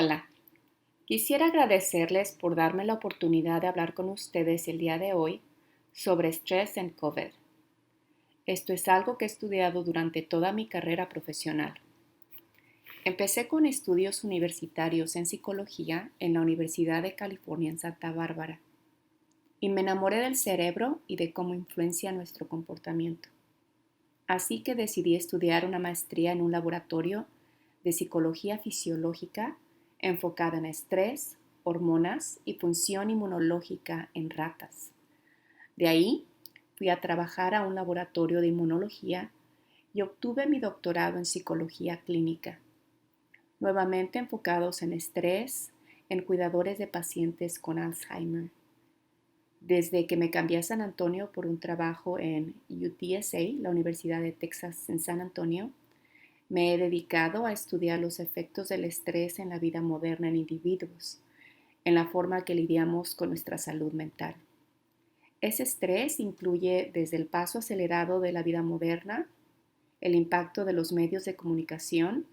Hola, quisiera agradecerles por darme la oportunidad de hablar con ustedes el día de hoy sobre estrés en COVID. Esto es algo que he estudiado durante toda mi carrera profesional. Empecé con estudios universitarios en psicología en la Universidad de California en Santa Bárbara y me enamoré del cerebro y de cómo influencia nuestro comportamiento. Así que decidí estudiar una maestría en un laboratorio de psicología fisiológica enfocada en estrés, hormonas y función inmunológica en ratas. De ahí fui a trabajar a un laboratorio de inmunología y obtuve mi doctorado en psicología clínica, nuevamente enfocados en estrés, en cuidadores de pacientes con Alzheimer. Desde que me cambié a San Antonio por un trabajo en UTSA, la Universidad de Texas en San Antonio, me he dedicado a estudiar los efectos del estrés en la vida moderna en individuos, en la forma que lidiamos con nuestra salud mental. Ese estrés incluye desde el paso acelerado de la vida moderna, el impacto de los medios de comunicación,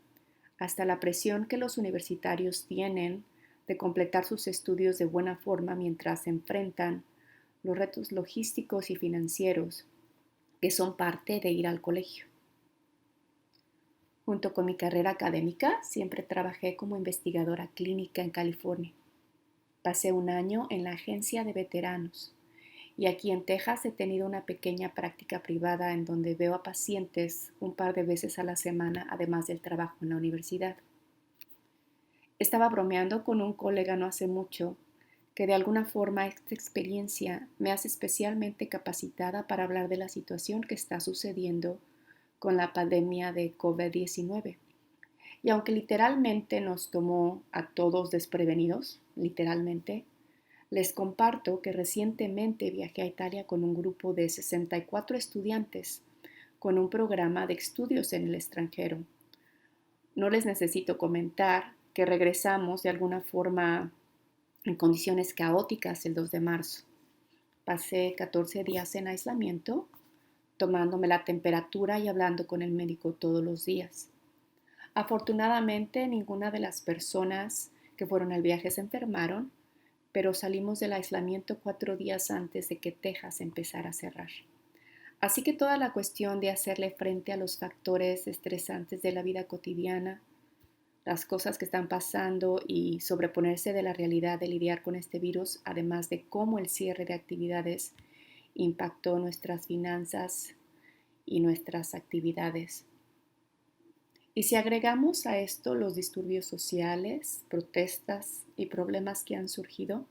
hasta la presión que los universitarios tienen de completar sus estudios de buena forma mientras se enfrentan los retos logísticos y financieros que son parte de ir al colegio. Junto con mi carrera académica, siempre trabajé como investigadora clínica en California. Pasé un año en la agencia de veteranos y aquí en Texas he tenido una pequeña práctica privada en donde veo a pacientes un par de veces a la semana, además del trabajo en la universidad. Estaba bromeando con un colega no hace mucho que de alguna forma esta experiencia me hace especialmente capacitada para hablar de la situación que está sucediendo con la pandemia de COVID-19. Y aunque literalmente nos tomó a todos desprevenidos, literalmente, les comparto que recientemente viajé a Italia con un grupo de 64 estudiantes con un programa de estudios en el extranjero. No les necesito comentar que regresamos de alguna forma en condiciones caóticas el 2 de marzo. Pasé 14 días en aislamiento, tomándome la temperatura y hablando con el médico todos los días. Afortunadamente, ninguna de las personas que fueron al viaje se enfermaron, pero salimos del aislamiento 4 días antes de que Texas empezara a cerrar. Así que toda la cuestión de hacerle frente a los factores estresantes de la vida cotidiana, las cosas que están pasando y sobreponerse de la realidad de lidiar con este virus, además de cómo el cierre de actividades impactó nuestras finanzas y nuestras actividades. Y si agregamos a esto los disturbios sociales, protestas y problemas que han surgido,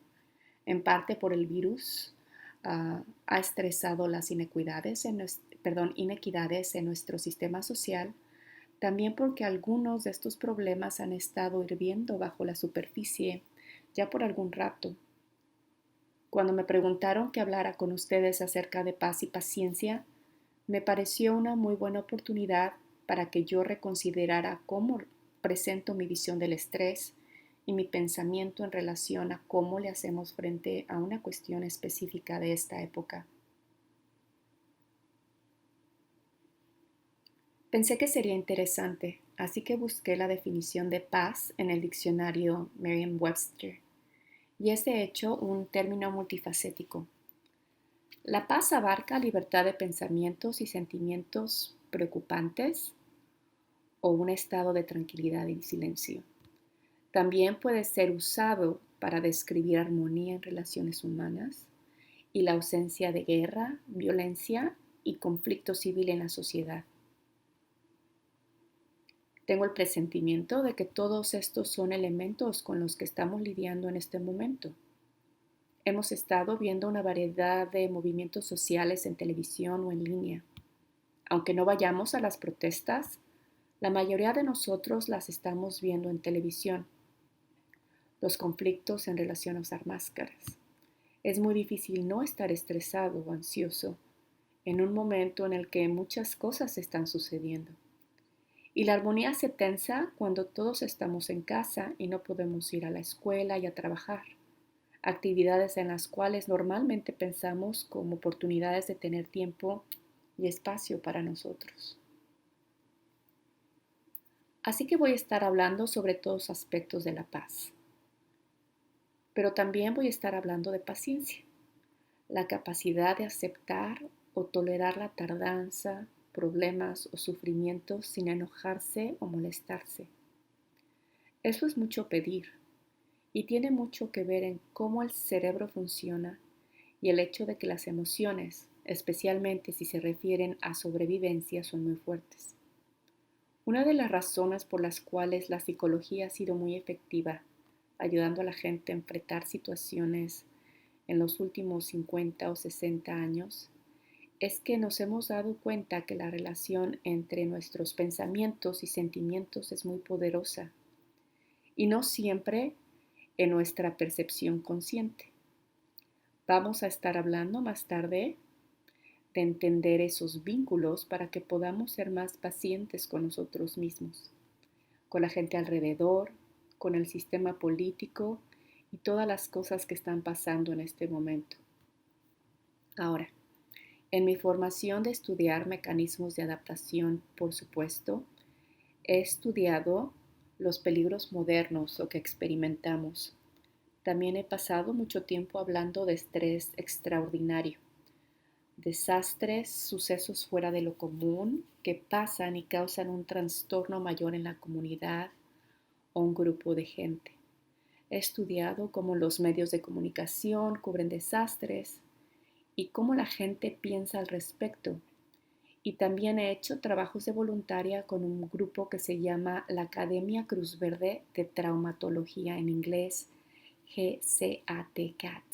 en parte por el virus, ha estresado las inequidades en nuestro sistema social, también porque algunos de estos problemas han estado hirviendo bajo la superficie ya por algún rato. Cuando me preguntaron que hablara con ustedes acerca de paz y paciencia, me pareció una muy buena oportunidad para que yo reconsiderara cómo presento mi visión del estrés y mi pensamiento en relación a cómo le hacemos frente a una cuestión específica de esta época. Pensé que sería interesante, así que busqué la definición de paz en el diccionario Merriam-Webster, y es de hecho un término multifacético. La paz abarca libertad de pensamientos y sentimientos preocupantes o un estado de tranquilidad y silencio. También puede ser usado para describir armonía en relaciones humanas y la ausencia de guerra, violencia y conflicto civil en la sociedad. Tengo el presentimiento de que todos estos son elementos con los que estamos lidiando en este momento. Hemos estado viendo una variedad de movimientos sociales en televisión o en línea. Aunque no vayamos a las protestas, la mayoría de nosotros las estamos viendo en televisión. Los conflictos en relación a usar máscaras. Es muy difícil no estar estresado o ansioso en un momento en el que muchas cosas están sucediendo. Y la armonía se tensa cuando todos estamos en casa y no podemos ir a la escuela y a trabajar. Actividades en las cuales normalmente pensamos como oportunidades de tener tiempo y espacio para nosotros. Así que voy a estar hablando sobre todos aspectos de la paz, pero también voy a estar hablando de paciencia, la capacidad de aceptar o tolerar la tardanza, problemas o sufrimientos sin enojarse o molestarse. Eso es mucho pedir y tiene mucho que ver en cómo el cerebro funciona y el hecho de que las emociones, especialmente si se refieren a sobrevivencia, son muy fuertes. Una de las razones por las cuales la psicología ha sido muy efectiva, ayudando a la gente a enfrentar situaciones en los últimos 50 o 60 años, es que nos hemos dado cuenta que la relación entre nuestros pensamientos y sentimientos es muy poderosa y no siempre en nuestra percepción consciente. Vamos a estar hablando más tarde de entender esos vínculos para que podamos ser más pacientes con nosotros mismos, con la gente alrededor, con el sistema político y todas las cosas que están pasando en este momento. Ahora, en mi formación de estudiar mecanismos de adaptación, por supuesto, he estudiado los peligros modernos o que experimentamos. También he pasado mucho tiempo hablando de estrés extraordinario, desastres, sucesos fuera de lo común que pasan y causan un trastorno mayor en la comunidad o un grupo de gente. He estudiado cómo los medios de comunicación cubren desastres y cómo la gente piensa al respecto. Y también he hecho trabajos de voluntaria con un grupo que se llama la Academia Cruz Verde de Traumatología, en inglés GCAT.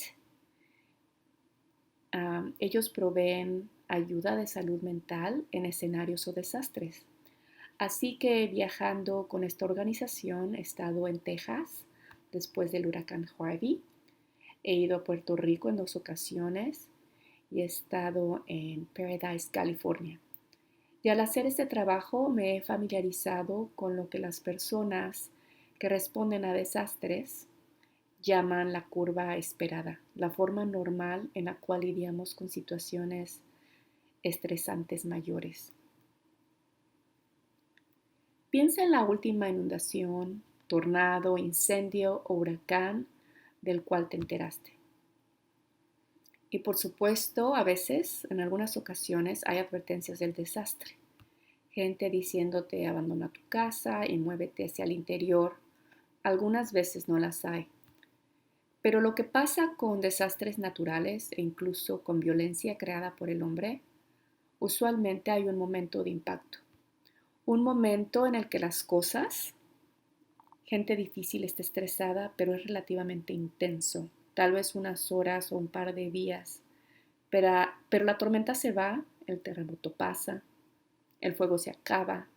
Ellos proveen ayuda de salud mental en escenarios o desastres. Así que viajando con esta organización he estado en Texas después del huracán Harvey. He ido a Puerto Rico en 2 ocasiones y he estado en Paradise, California. Y al hacer este trabajo me he familiarizado con lo que las personas que responden a desastres llaman la curva esperada, la forma normal en la cual lidiamos con situaciones estresantes mayores. Piensa en la última inundación, tornado, incendio o huracán del cual te enteraste. Y por supuesto, a veces, en algunas ocasiones, hay advertencias del desastre. Gente diciéndote abandona tu casa y muévete hacia el interior. Algunas veces no las hay. Pero lo que pasa con desastres naturales e incluso con violencia creada por el hombre, usualmente hay un momento de impacto. Un momento en el que las cosas, gente difícil está estresada, pero es relativamente intenso, tal vez unas horas o un par de días. Pero la tormenta se va, el terremoto pasa, el fuego se acaba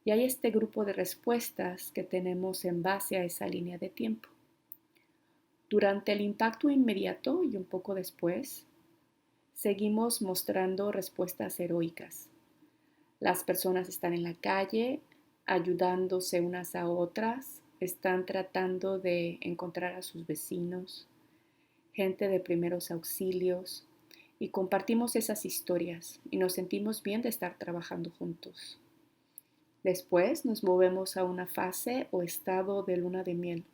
y hay este grupo de respuestas que tenemos en base a esa línea de tiempo. Durante el impacto inmediato y un poco después, seguimos mostrando respuestas heroicas. Las personas están en la calle, ayudándose unas a otras, están tratando de encontrar a sus vecinos, gente de primeros auxilios, y compartimos esas historias y nos sentimos bien de estar trabajando juntos. Después nos movemos a una fase o estado de luna de miel,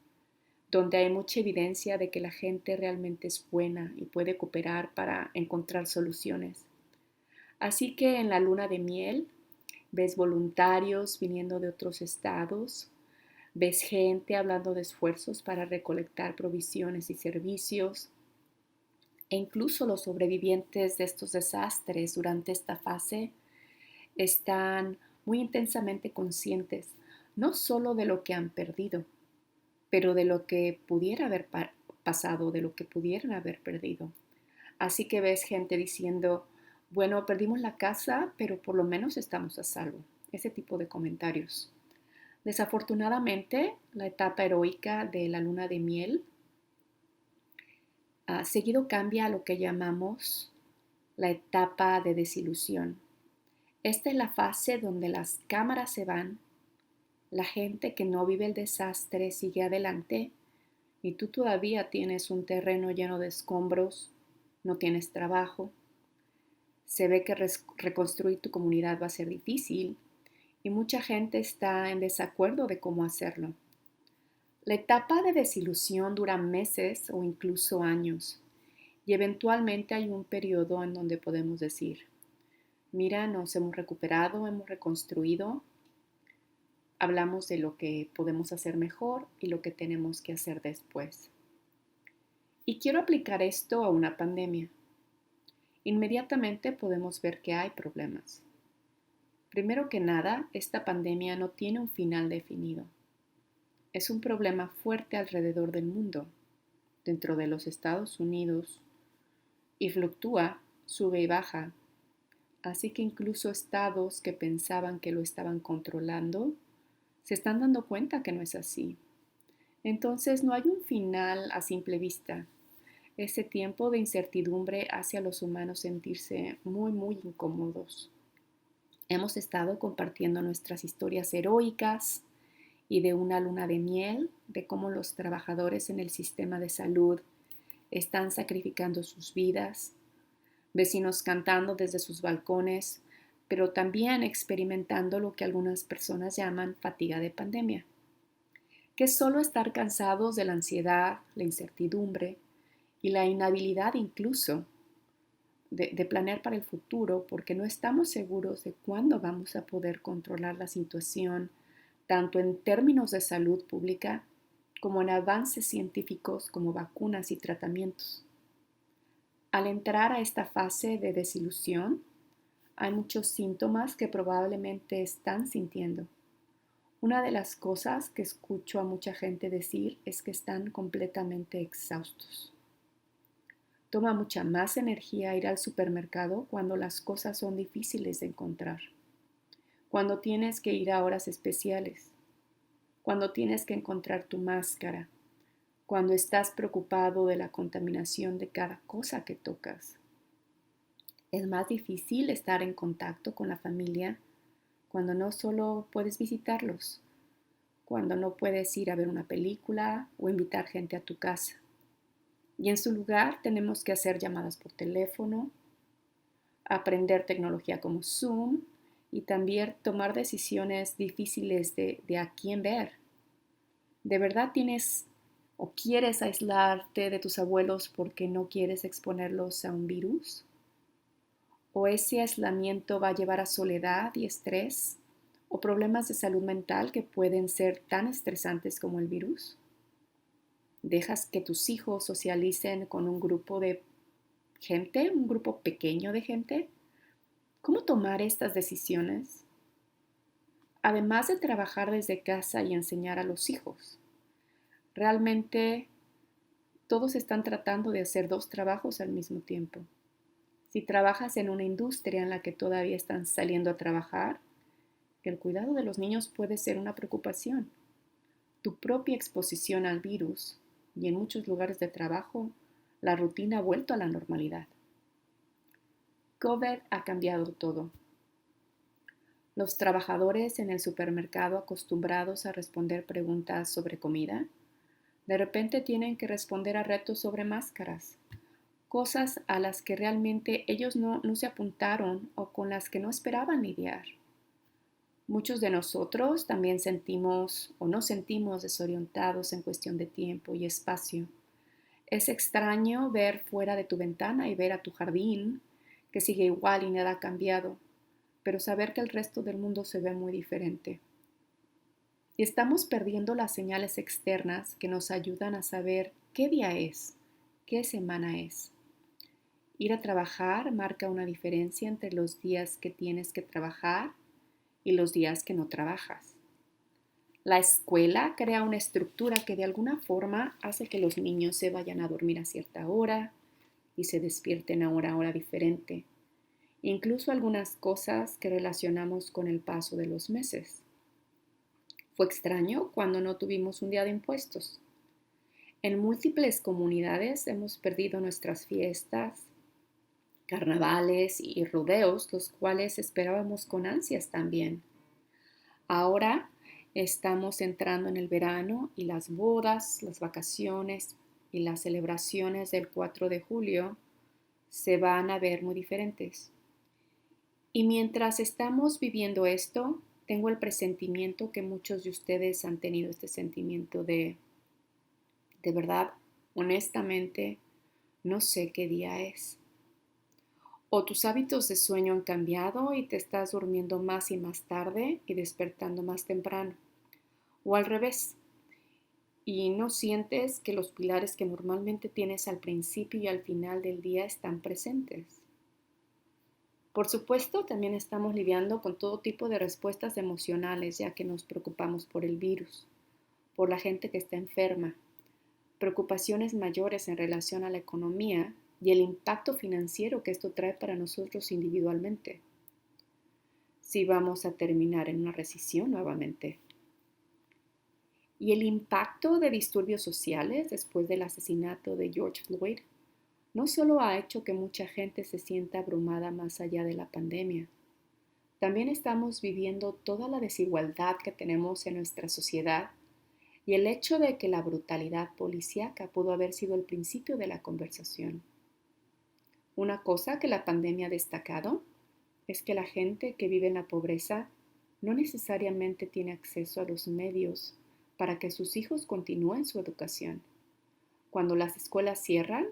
donde hay mucha evidencia de que la gente realmente es buena y puede cooperar para encontrar soluciones. Así que en la luna de miel ves voluntarios viniendo de otros estados, ves gente hablando de esfuerzos para recolectar provisiones y servicios, e incluso los sobrevivientes de estos desastres durante esta fase están muy intensamente conscientes no solo de lo que han perdido, pero de lo que pudiera haber pasado, de lo que pudieran haber perdido. Así que ves gente diciendo, bueno, perdimos la casa, pero por lo menos estamos a salvo. Ese tipo de comentarios. Desafortunadamente, la etapa heroica de la luna de miel seguido cambia a lo que llamamos la etapa de desilusión. Esta es la fase donde las cámaras se van, la gente que no vive el desastre sigue adelante y tú todavía tienes un terreno lleno de escombros, no tienes trabajo, se ve que reconstruir tu comunidad va a ser difícil y mucha gente está en desacuerdo de cómo hacerlo. La etapa de desilusión dura meses o incluso años, y eventualmente hay un periodo en donde podemos decir, mira, nos hemos recuperado, hemos reconstruido, hablamos de lo que podemos hacer mejor y lo que tenemos que hacer después. Y quiero aplicar esto a una pandemia. Inmediatamente podemos ver que hay problemas. Primero que nada, esta pandemia no tiene un final definido. Es un problema fuerte alrededor del mundo, dentro de los Estados Unidos, y fluctúa, sube y baja. Así que incluso estados que pensaban que lo estaban controlando, se están dando cuenta que no es así. Entonces no hay un final a simple vista. Ese tiempo de incertidumbre hace a los humanos sentirse muy, muy incómodos. Hemos estado compartiendo nuestras historias heroicas y de una luna de miel, de cómo los trabajadores en el sistema de salud están sacrificando sus vidas, vecinos cantando desde sus balcones, pero también experimentando lo que algunas personas llaman fatiga de pandemia, que es solo estar cansados de la ansiedad, la incertidumbre y la inhabilidad incluso de planear para el futuro porque no estamos seguros de cuándo vamos a poder controlar la situación, tanto en términos de salud pública como en avances científicos como vacunas y tratamientos. Al entrar a esta fase de desilusión, hay muchos síntomas que probablemente están sintiendo. Una de las cosas que escucho a mucha gente decir es que están completamente exhaustos. Toma mucha más energía ir al supermercado cuando las cosas son difíciles de encontrar, cuando tienes que ir a horas especiales, cuando tienes que encontrar tu máscara, cuando estás preocupado de la contaminación de cada cosa que tocas. Es más difícil estar en contacto con la familia cuando no solo puedes visitarlos, cuando no puedes ir a ver una película o invitar gente a tu casa. Y en su lugar tenemos que hacer llamadas por teléfono, aprender tecnología como Zoom y también tomar decisiones difíciles de a quién ver. ¿De verdad tienes o quieres aislarte de tus abuelos porque no quieres exponerlos a un virus? ¿O ese aislamiento va a llevar a soledad y estrés o problemas de salud mental que pueden ser tan estresantes como el virus? ¿Dejas que tus hijos socialicen con un grupo de gente, un grupo pequeño de gente? ¿Cómo tomar estas decisiones? Además de trabajar desde casa y enseñar a los hijos, realmente todos están tratando de hacer dos trabajos al mismo tiempo. Si trabajas en una industria en la que todavía están saliendo a trabajar, el cuidado de los niños puede ser una preocupación. Tu propia exposición al virus y en muchos lugares de trabajo, la rutina ha vuelto a la normalidad. COVID ha cambiado todo. Los trabajadores en el supermercado acostumbrados a responder preguntas sobre comida, de repente tienen que responder a retos sobre máscaras, cosas a las que realmente ellos no se apuntaron o con las que no esperaban lidiar. Muchos de nosotros también sentimos o nos sentimos desorientados en cuestión de tiempo y espacio. Es extraño ver fuera de tu ventana y ver a tu jardín, que sigue igual y nada ha cambiado, pero saber que el resto del mundo se ve muy diferente. Y estamos perdiendo las señales externas que nos ayudan a saber qué día es, qué semana es. Ir a trabajar marca una diferencia entre los días que tienes que trabajar y los días que no trabajas. La escuela crea una estructura que de alguna forma hace que los niños se vayan a dormir a cierta hora y se despierten a una hora diferente. Incluso algunas cosas que relacionamos con el paso de los meses. Fue extraño cuando no tuvimos un día de impuestos. En múltiples comunidades hemos perdido nuestras fiestas, carnavales y rodeos, los cuales esperábamos con ansias también. Ahora estamos entrando en el verano y las bodas, las vacaciones y las celebraciones del 4 de julio se van a ver muy diferentes. Y mientras estamos viviendo esto, tengo el presentimiento que muchos de ustedes han tenido este sentimiento de verdad, honestamente, no sé qué día es. O tus hábitos de sueño han cambiado y te estás durmiendo más y más tarde y despertando más temprano. O al revés, y no sientes que los pilares que normalmente tienes al principio y al final del día están presentes. Por supuesto, también estamos lidiando con todo tipo de respuestas emocionales, ya que nos preocupamos por el virus, por la gente que está enferma, preocupaciones mayores en relación a la economía y el impacto financiero que esto trae para nosotros individualmente. Si vamos a terminar en una recesión nuevamente. Y el impacto de disturbios sociales después del asesinato de George Floyd no solo ha hecho que mucha gente se sienta abrumada más allá de la pandemia, también estamos viviendo toda la desigualdad que tenemos en nuestra sociedad y el hecho de que la brutalidad policíaca pudo haber sido el principio de la conversación. Una cosa que la pandemia ha destacado es que la gente que vive en la pobreza no necesariamente tiene acceso a los medios para que sus hijos continúen su educación. Cuando las escuelas cierran,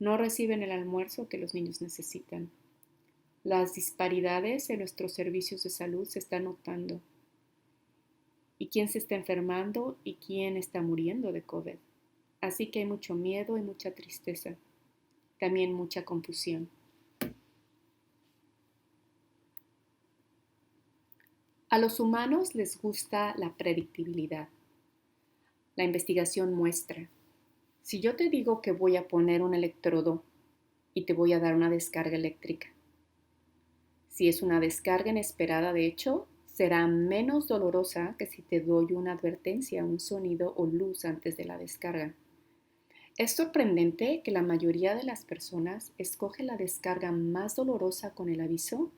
no reciben el almuerzo que los niños necesitan. Las disparidades en nuestros servicios de salud se están notando. ¿Y quién se está enfermando y quién está muriendo de COVID? Así que hay mucho miedo y mucha tristeza. También mucha confusión. A los humanos les gusta la predictibilidad. La investigación muestra. Si yo te digo que voy a poner un electrodo y te voy a dar una descarga eléctrica, si es una descarga inesperada, de hecho, será menos dolorosa que si te doy una advertencia, un sonido o luz antes de la descarga. Es sorprendente que la mayoría de las personas escoge la descarga más dolorosa con el aviso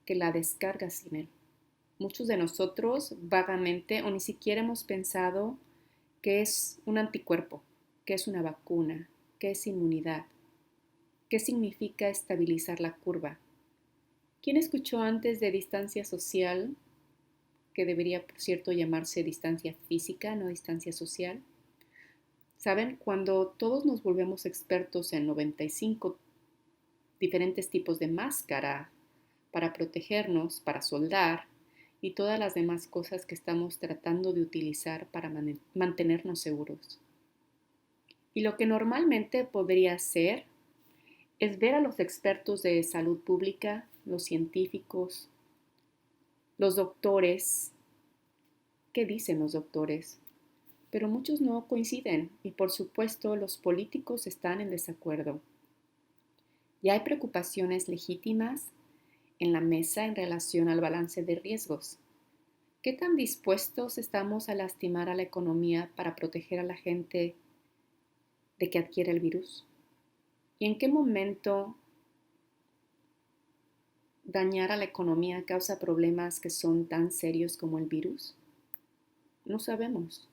que la descarga sin él. Muchos de nosotros vagamente o ni siquiera hemos pensado qué es un anticuerpo, qué es una vacuna, qué es inmunidad, qué significa estabilizar la curva. ¿Quién escuchó antes de distancia social, que debería, por cierto, llamarse distancia física, no distancia social? ¿Saben? Cuando todos nos volvemos expertos en 95 diferentes tipos de máscara para protegernos, para soldar y todas las demás cosas que estamos tratando de utilizar para mantenernos seguros. Y lo que normalmente podría ser es ver a los expertos de salud pública, los científicos, los doctores. ¿Qué dicen los doctores? Pero muchos no coinciden y por supuesto los políticos están en desacuerdo. Y hay preocupaciones legítimas en la mesa en relación al balance de riesgos. ¿Qué tan dispuestos estamos a lastimar a la economía para proteger a la gente de que adquiera el virus? ¿Y en qué momento dañar a la economía causa problemas que son tan serios como el virus? No sabemos.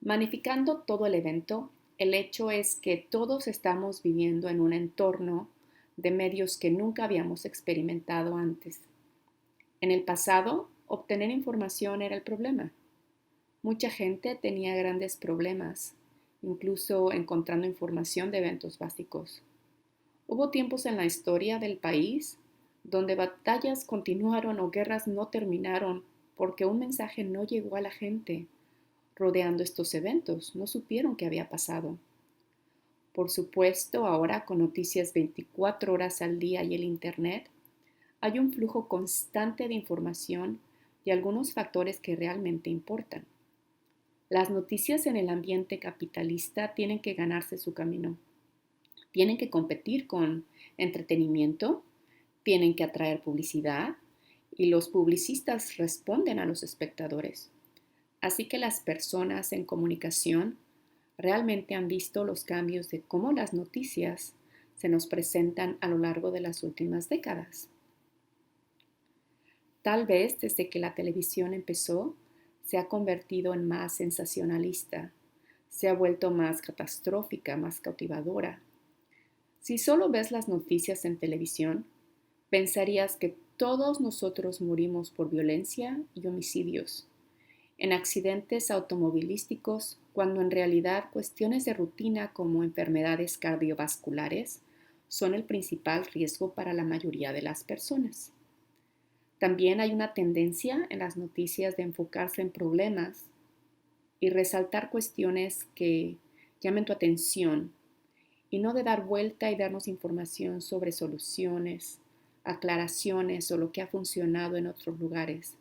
Magnificando todo el evento, el hecho es que todos estamos viviendo en un entorno de medios que nunca habíamos experimentado antes. En el pasado, obtener información era el problema. Mucha gente tenía grandes problemas, incluso encontrando información de eventos básicos. Hubo tiempos en la historia del país donde batallas continuaron o guerras no terminaron porque un mensaje no llegó a la gente rodeando estos eventos, no supieron qué había pasado. Por supuesto, ahora con noticias 24 horas al día y el Internet, hay un flujo constante de información y algunos factores que realmente importan. Las noticias en el ambiente capitalista tienen que ganarse su camino. Tienen que competir con entretenimiento, tienen que atraer publicidad y los publicistas responden a los espectadores. Así que las personas en comunicación realmente han visto los cambios de cómo las noticias se nos presentan a lo largo de las últimas décadas. Tal vez desde que la televisión empezó, se ha convertido en más sensacionalista, se ha vuelto más catastrófica, más cautivadora. Si solo ves las noticias en televisión, pensarías que todos nosotros morimos por violencia y homicidios, en accidentes automovilísticos, cuando en realidad cuestiones de rutina como enfermedades cardiovasculares son el principal riesgo para la mayoría de las personas. También hay una tendencia en las noticias de enfocarse en problemas y resaltar cuestiones que llamen tu atención y no de dar vuelta y darnos información sobre soluciones, aclaraciones o lo que ha funcionado en otros lugares.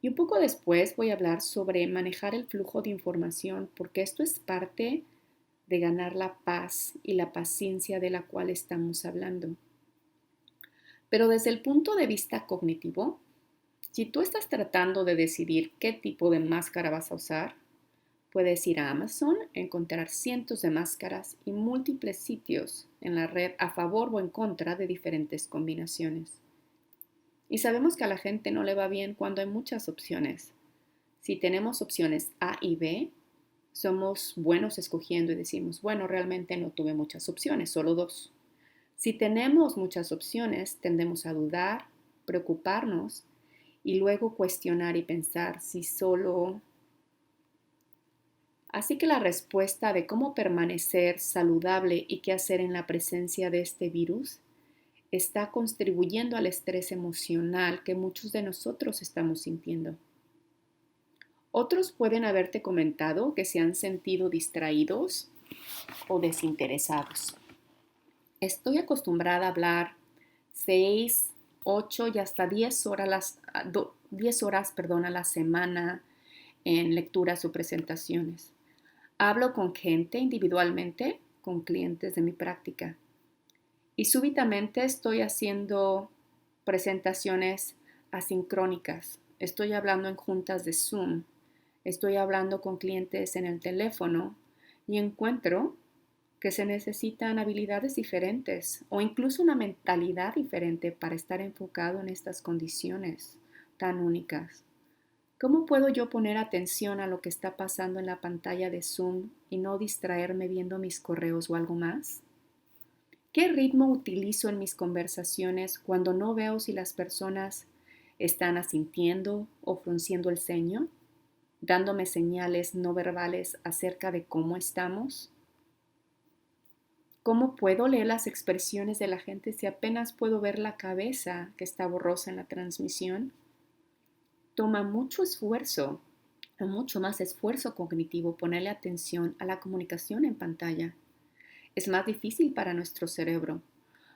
Y un poco después voy a hablar sobre manejar el flujo de información, porque esto es parte de ganar la paz y la paciencia de la cual estamos hablando. Pero desde el punto de vista cognitivo, si tú estás tratando de decidir qué tipo de máscara vas a usar, puedes ir a Amazon, encontrar cientos de máscaras y múltiples sitios en la red a favor o en contra de diferentes combinaciones. Y sabemos que a la gente no le va bien cuando hay muchas opciones. Si tenemos opciones A y B, somos buenos escogiendo y decimos, bueno, realmente no tuve muchas opciones, solo dos. Si tenemos muchas opciones, tendemos a dudar, preocuparnos y luego cuestionar y pensar si solo... Así que la respuesta de cómo permanecer saludable y qué hacer en la presencia de este virus está contribuyendo al estrés emocional que muchos de nosotros estamos sintiendo. Otros pueden haberte comentado que se han sentido distraídos o desinteresados. Estoy acostumbrada a hablar 6, 8 y hasta 10 horas, 10 horas a la semana en lecturas o presentaciones. Hablo con gente individualmente, con clientes de mi práctica. Y súbitamente estoy haciendo presentaciones asincrónicas. Estoy hablando en juntas de Zoom. Estoy hablando con clientes en el teléfono y encuentro que se necesitan habilidades diferentes o incluso una mentalidad diferente para estar enfocado en estas condiciones tan únicas. ¿Cómo puedo yo poner atención a lo que está pasando en la pantalla de Zoom y no distraerme viendo mis correos o algo más? ¿Qué ritmo utilizo en mis conversaciones cuando no veo si las personas están asintiendo o frunciendo el ceño, dándome señales no verbales acerca de cómo estamos? ¿Cómo puedo leer las expresiones de la gente si apenas puedo ver la cabeza que está borrosa en la transmisión? Toma mucho esfuerzo, o mucho más esfuerzo cognitivo, ponerle atención a la comunicación en pantalla. Es más difícil para nuestro cerebro.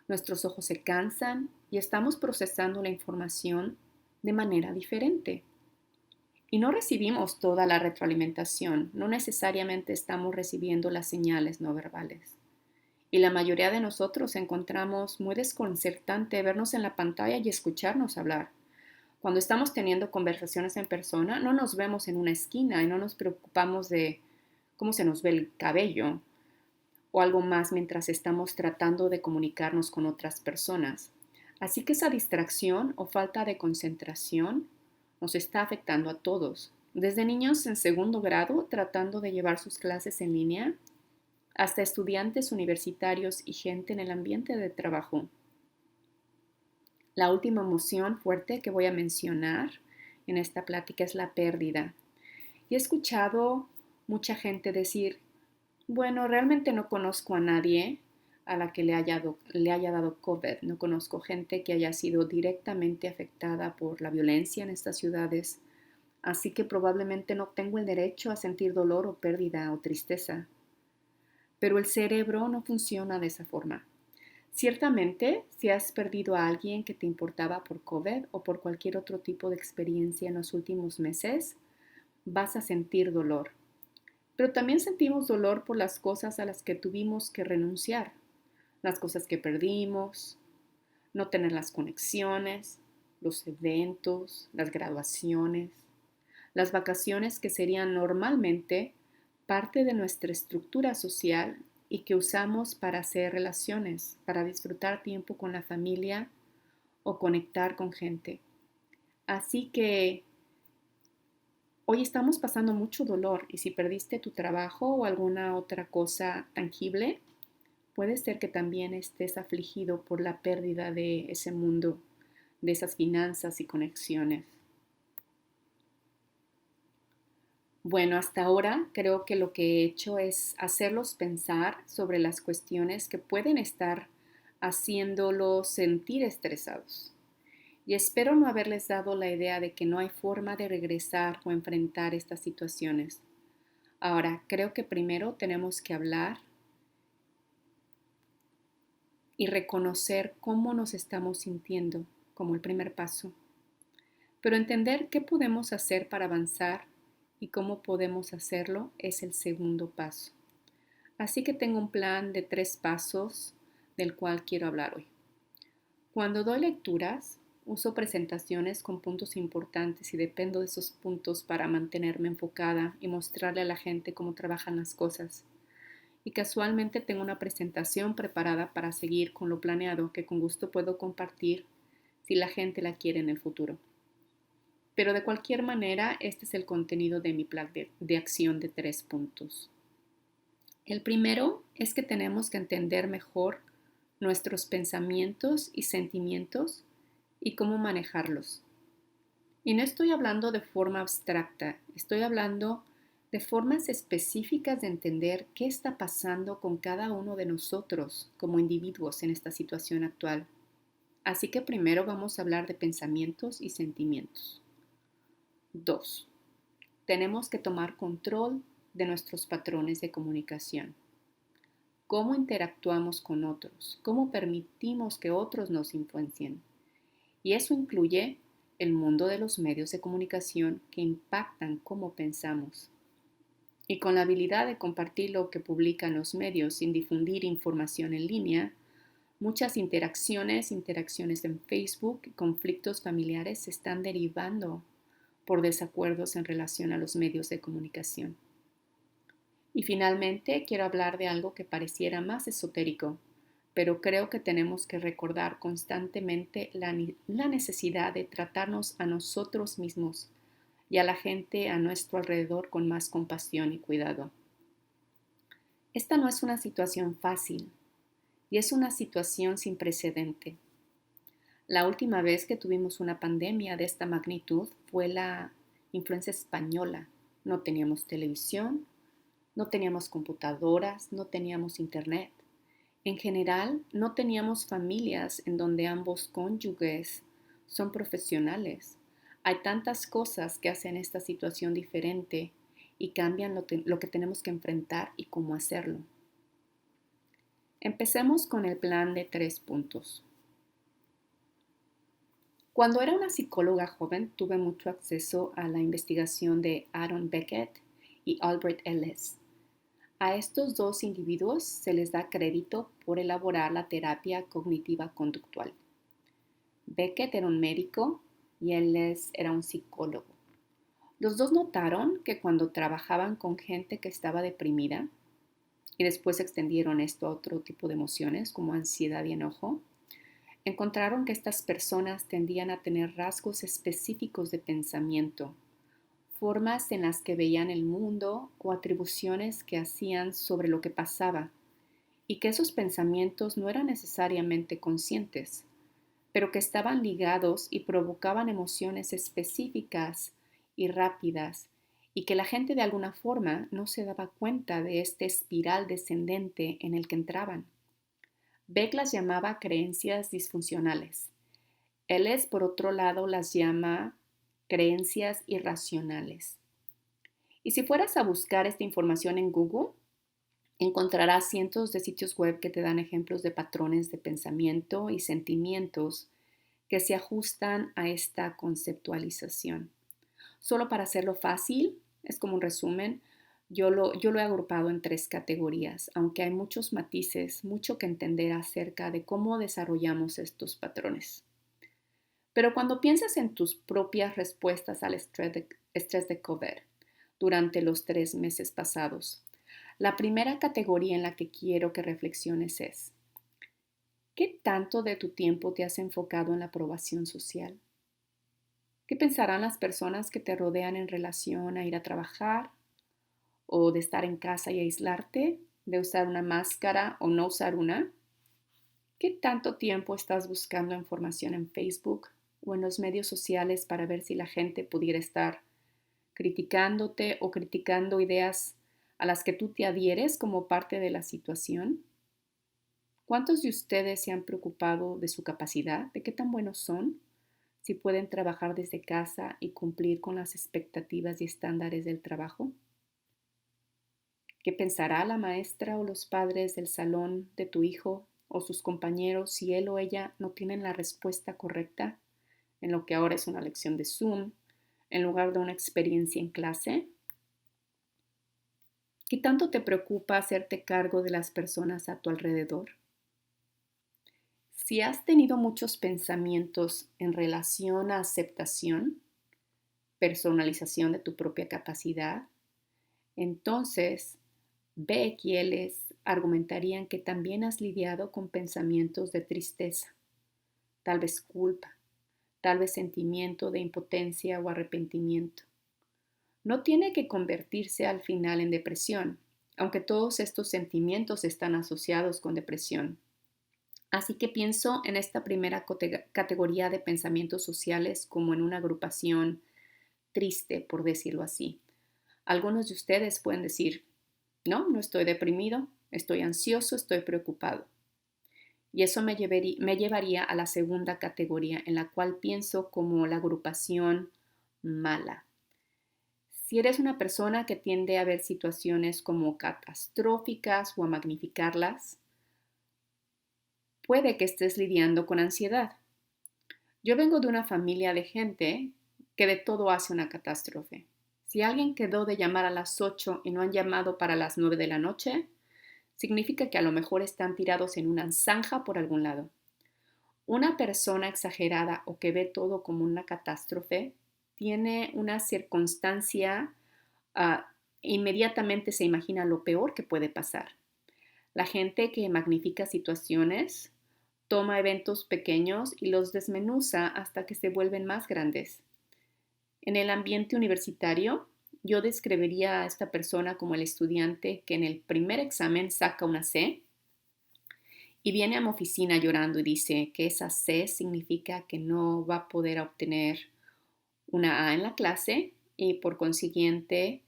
Nuestros ojos se cansan y estamos procesando la información de manera diferente. Y no recibimos toda la retroalimentación, no necesariamente estamos recibiendo las señales no verbales. Y la mayoría de nosotros encontramos muy desconcertante vernos en la pantalla y escucharnos hablar. Cuando estamos teniendo conversaciones en persona, no nos vemos en una esquina y no nos preocupamos de cómo se nos ve el cabello o algo más mientras estamos tratando de comunicarnos con otras personas. Así que esa distracción o falta de concentración nos está afectando a todos, desde niños en segundo grado tratando de llevar sus clases en línea, hasta estudiantes universitarios y gente en el ambiente de trabajo. La última emoción fuerte que voy a mencionar en esta plática es la pérdida. Y he escuchado mucha gente decir, bueno, realmente no conozco a nadie a la que le haya dado COVID. No conozco gente que haya sido directamente afectada por la violencia en estas ciudades, así que probablemente no tengo el derecho a sentir dolor o pérdida o tristeza. Pero el cerebro no funciona de esa forma. Ciertamente, si has perdido a alguien que te importaba por COVID o por cualquier otro tipo de experiencia en los últimos meses, vas a sentir dolor. Pero también sentimos dolor por las cosas a las que tuvimos que renunciar, las cosas que perdimos, no tener las conexiones, los eventos, las graduaciones, las vacaciones que serían normalmente parte de nuestra estructura social y que usamos para hacer relaciones, para disfrutar tiempo con la familia o conectar con gente. Así que hoy estamos pasando mucho dolor y si perdiste tu trabajo o alguna otra cosa tangible, Puede ser que también estés afligido por la pérdida de ese mundo, de esas finanzas y conexiones. Bueno, hasta ahora creo que lo que he hecho es hacerlos pensar sobre las cuestiones que pueden estar haciéndolos sentir estresados. Y espero no haberles dado la idea de que no hay forma de regresar o enfrentar estas situaciones. Ahora, creo que primero tenemos que hablar y reconocer cómo nos estamos sintiendo como el primer paso, pero entender qué podemos hacer para avanzar y cómo podemos hacerlo es el segundo paso. Así que tengo un plan de 3 pasos del cual quiero hablar hoy. Cuando doy lecturas, uso presentaciones con puntos importantes y dependo de esos puntos para mantenerme enfocada y mostrarle a la gente cómo trabajan las cosas. Y casualmente tengo una presentación preparada para seguir con lo planeado que con gusto puedo compartir si la gente la quiere en el futuro. Pero de cualquier manera, este es el contenido de mi plan de acción de 3 puntos. El primero es que tenemos que entender mejor nuestros pensamientos y sentimientos y cómo manejarlos. Y no estoy hablando de forma abstracta, estoy hablando de formas específicas de entender qué está pasando con cada uno de nosotros como individuos en esta situación actual. Así que primero vamos a hablar de pensamientos y sentimientos. 2. Tenemos que tomar control de nuestros patrones de comunicación. ¿Cómo interactuamos con otros? ¿Cómo permitimos que otros nos influencien? Y eso incluye el mundo de los medios de comunicación que impactan cómo pensamos. Y con la habilidad de compartir lo que publican los medios sin difundir información en línea, muchas interacciones en Facebook y conflictos familiares se están derivando por desacuerdos en relación a los medios de comunicación. Y finalmente quiero hablar de algo que pareciera más esotérico, pero creo que tenemos que recordar constantemente la necesidad de tratarnos a nosotros mismos y a la gente a nuestro alrededor con más compasión y cuidado. Esta no es una situación fácil y es una situación sin precedente. La última vez que tuvimos una pandemia de esta magnitud fue la influenza española. No teníamos televisión, no teníamos computadoras, no teníamos internet. En general, no teníamos familias en donde ambos cónyuges son profesionales. Hay tantas cosas que hacen esta situación diferente y cambian lo que tenemos que enfrentar y cómo hacerlo. Empecemos con el plan de 3 puntos. Cuando era una psicóloga joven, tuve mucho acceso a la investigación de Aaron Beckett y Albert Ellis. A estos dos individuos se les da crédito por elaborar la terapia cognitiva conductual. Beckett era un médico y Ellis era un psicólogo. Los dos notaron que cuando trabajaban con gente que estaba deprimida, y después extendieron esto a otro tipo de emociones como ansiedad y enojo, encontraron que estas personas tendían a tener rasgos específicos de pensamiento, formas en las que veían el mundo o atribuciones que hacían sobre lo que pasaba, y que esos pensamientos no eran necesariamente conscientes, pero que estaban ligados y provocaban emociones específicas y rápidas, y que la gente de alguna forma no se daba cuenta de este espiral descendente en el que entraban. Beck las llamaba creencias disfuncionales. Ellis, por otro lado, las llama creencias irracionales. Y si fueras a buscar esta información en Google, encontrarás cientos de sitios web que te dan ejemplos de patrones de pensamiento y sentimientos que se ajustan a esta conceptualización. Solo para hacerlo fácil, es como un resumen, yo lo he agrupado en 3 categorías, aunque hay muchos matices, mucho que entender acerca de cómo desarrollamos estos patrones. Pero cuando piensas en tus propias respuestas al estrés de COVID durante los 3 meses pasados, la primera categoría en la que quiero que reflexiones es: ¿qué tanto de tu tiempo te has enfocado en la aprobación social? ¿Qué pensarán las personas que te rodean en relación a ir a trabajar o de estar en casa y aislarte de usar una máscara o no usar una? ¿Qué tanto tiempo estás buscando información en Facebook o en los medios sociales para ver si la gente pudiera estar criticándote o criticando ideas a las que tú te adhieres como parte de la situación? ¿Cuántos de ustedes se han preocupado de su capacidad, de qué tan buenos son, si pueden trabajar desde casa y cumplir con las expectativas y estándares del trabajo? ¿Qué pensará la maestra o los padres del salón de tu hijo o sus compañeros si él o ella no tienen la respuesta correcta en lo que ahora es una lección de Zoom en lugar de una experiencia en clase? ¿Qué tanto te preocupa hacerte cargo de las personas a tu alrededor? Si has tenido muchos pensamientos en relación a aceptación, personalización de tu propia capacidad, entonces quienes argumentarían que también has lidiado con pensamientos de tristeza, tal vez culpa, tal vez sentimiento de impotencia o arrepentimiento. No tiene que convertirse al final en depresión, aunque todos estos sentimientos están asociados con depresión. Así que pienso en esta primera categoría de pensamientos sociales como en una agrupación triste, por decirlo así. Algunos de ustedes pueden decir, no, no estoy deprimido, estoy ansioso, estoy preocupado. Y eso me llevaría a la segunda categoría, en la cual pienso como la agrupación mala. Si eres una persona que tiende a ver situaciones como catastróficas o a magnificarlas, puede que estés lidiando con ansiedad. Yo vengo de una familia de gente que de todo hace una catástrofe. Si alguien quedó de llamar a las 8 y no han llamado para las 9 de la noche, significa que a lo mejor están tirados en una zanja por algún lado. Una persona exagerada o que ve todo como una catástrofe tiene una circunstancia, inmediatamente se imagina lo peor que puede pasar. La gente que magnifica situaciones toma eventos pequeños y los desmenuza hasta que se vuelven más grandes. En el ambiente universitario, yo describiría a esta persona como el estudiante que en el primer examen saca una C y viene a mi oficina llorando y dice que esa C significa que no va a poder obtener una A en la clase y por consiguiente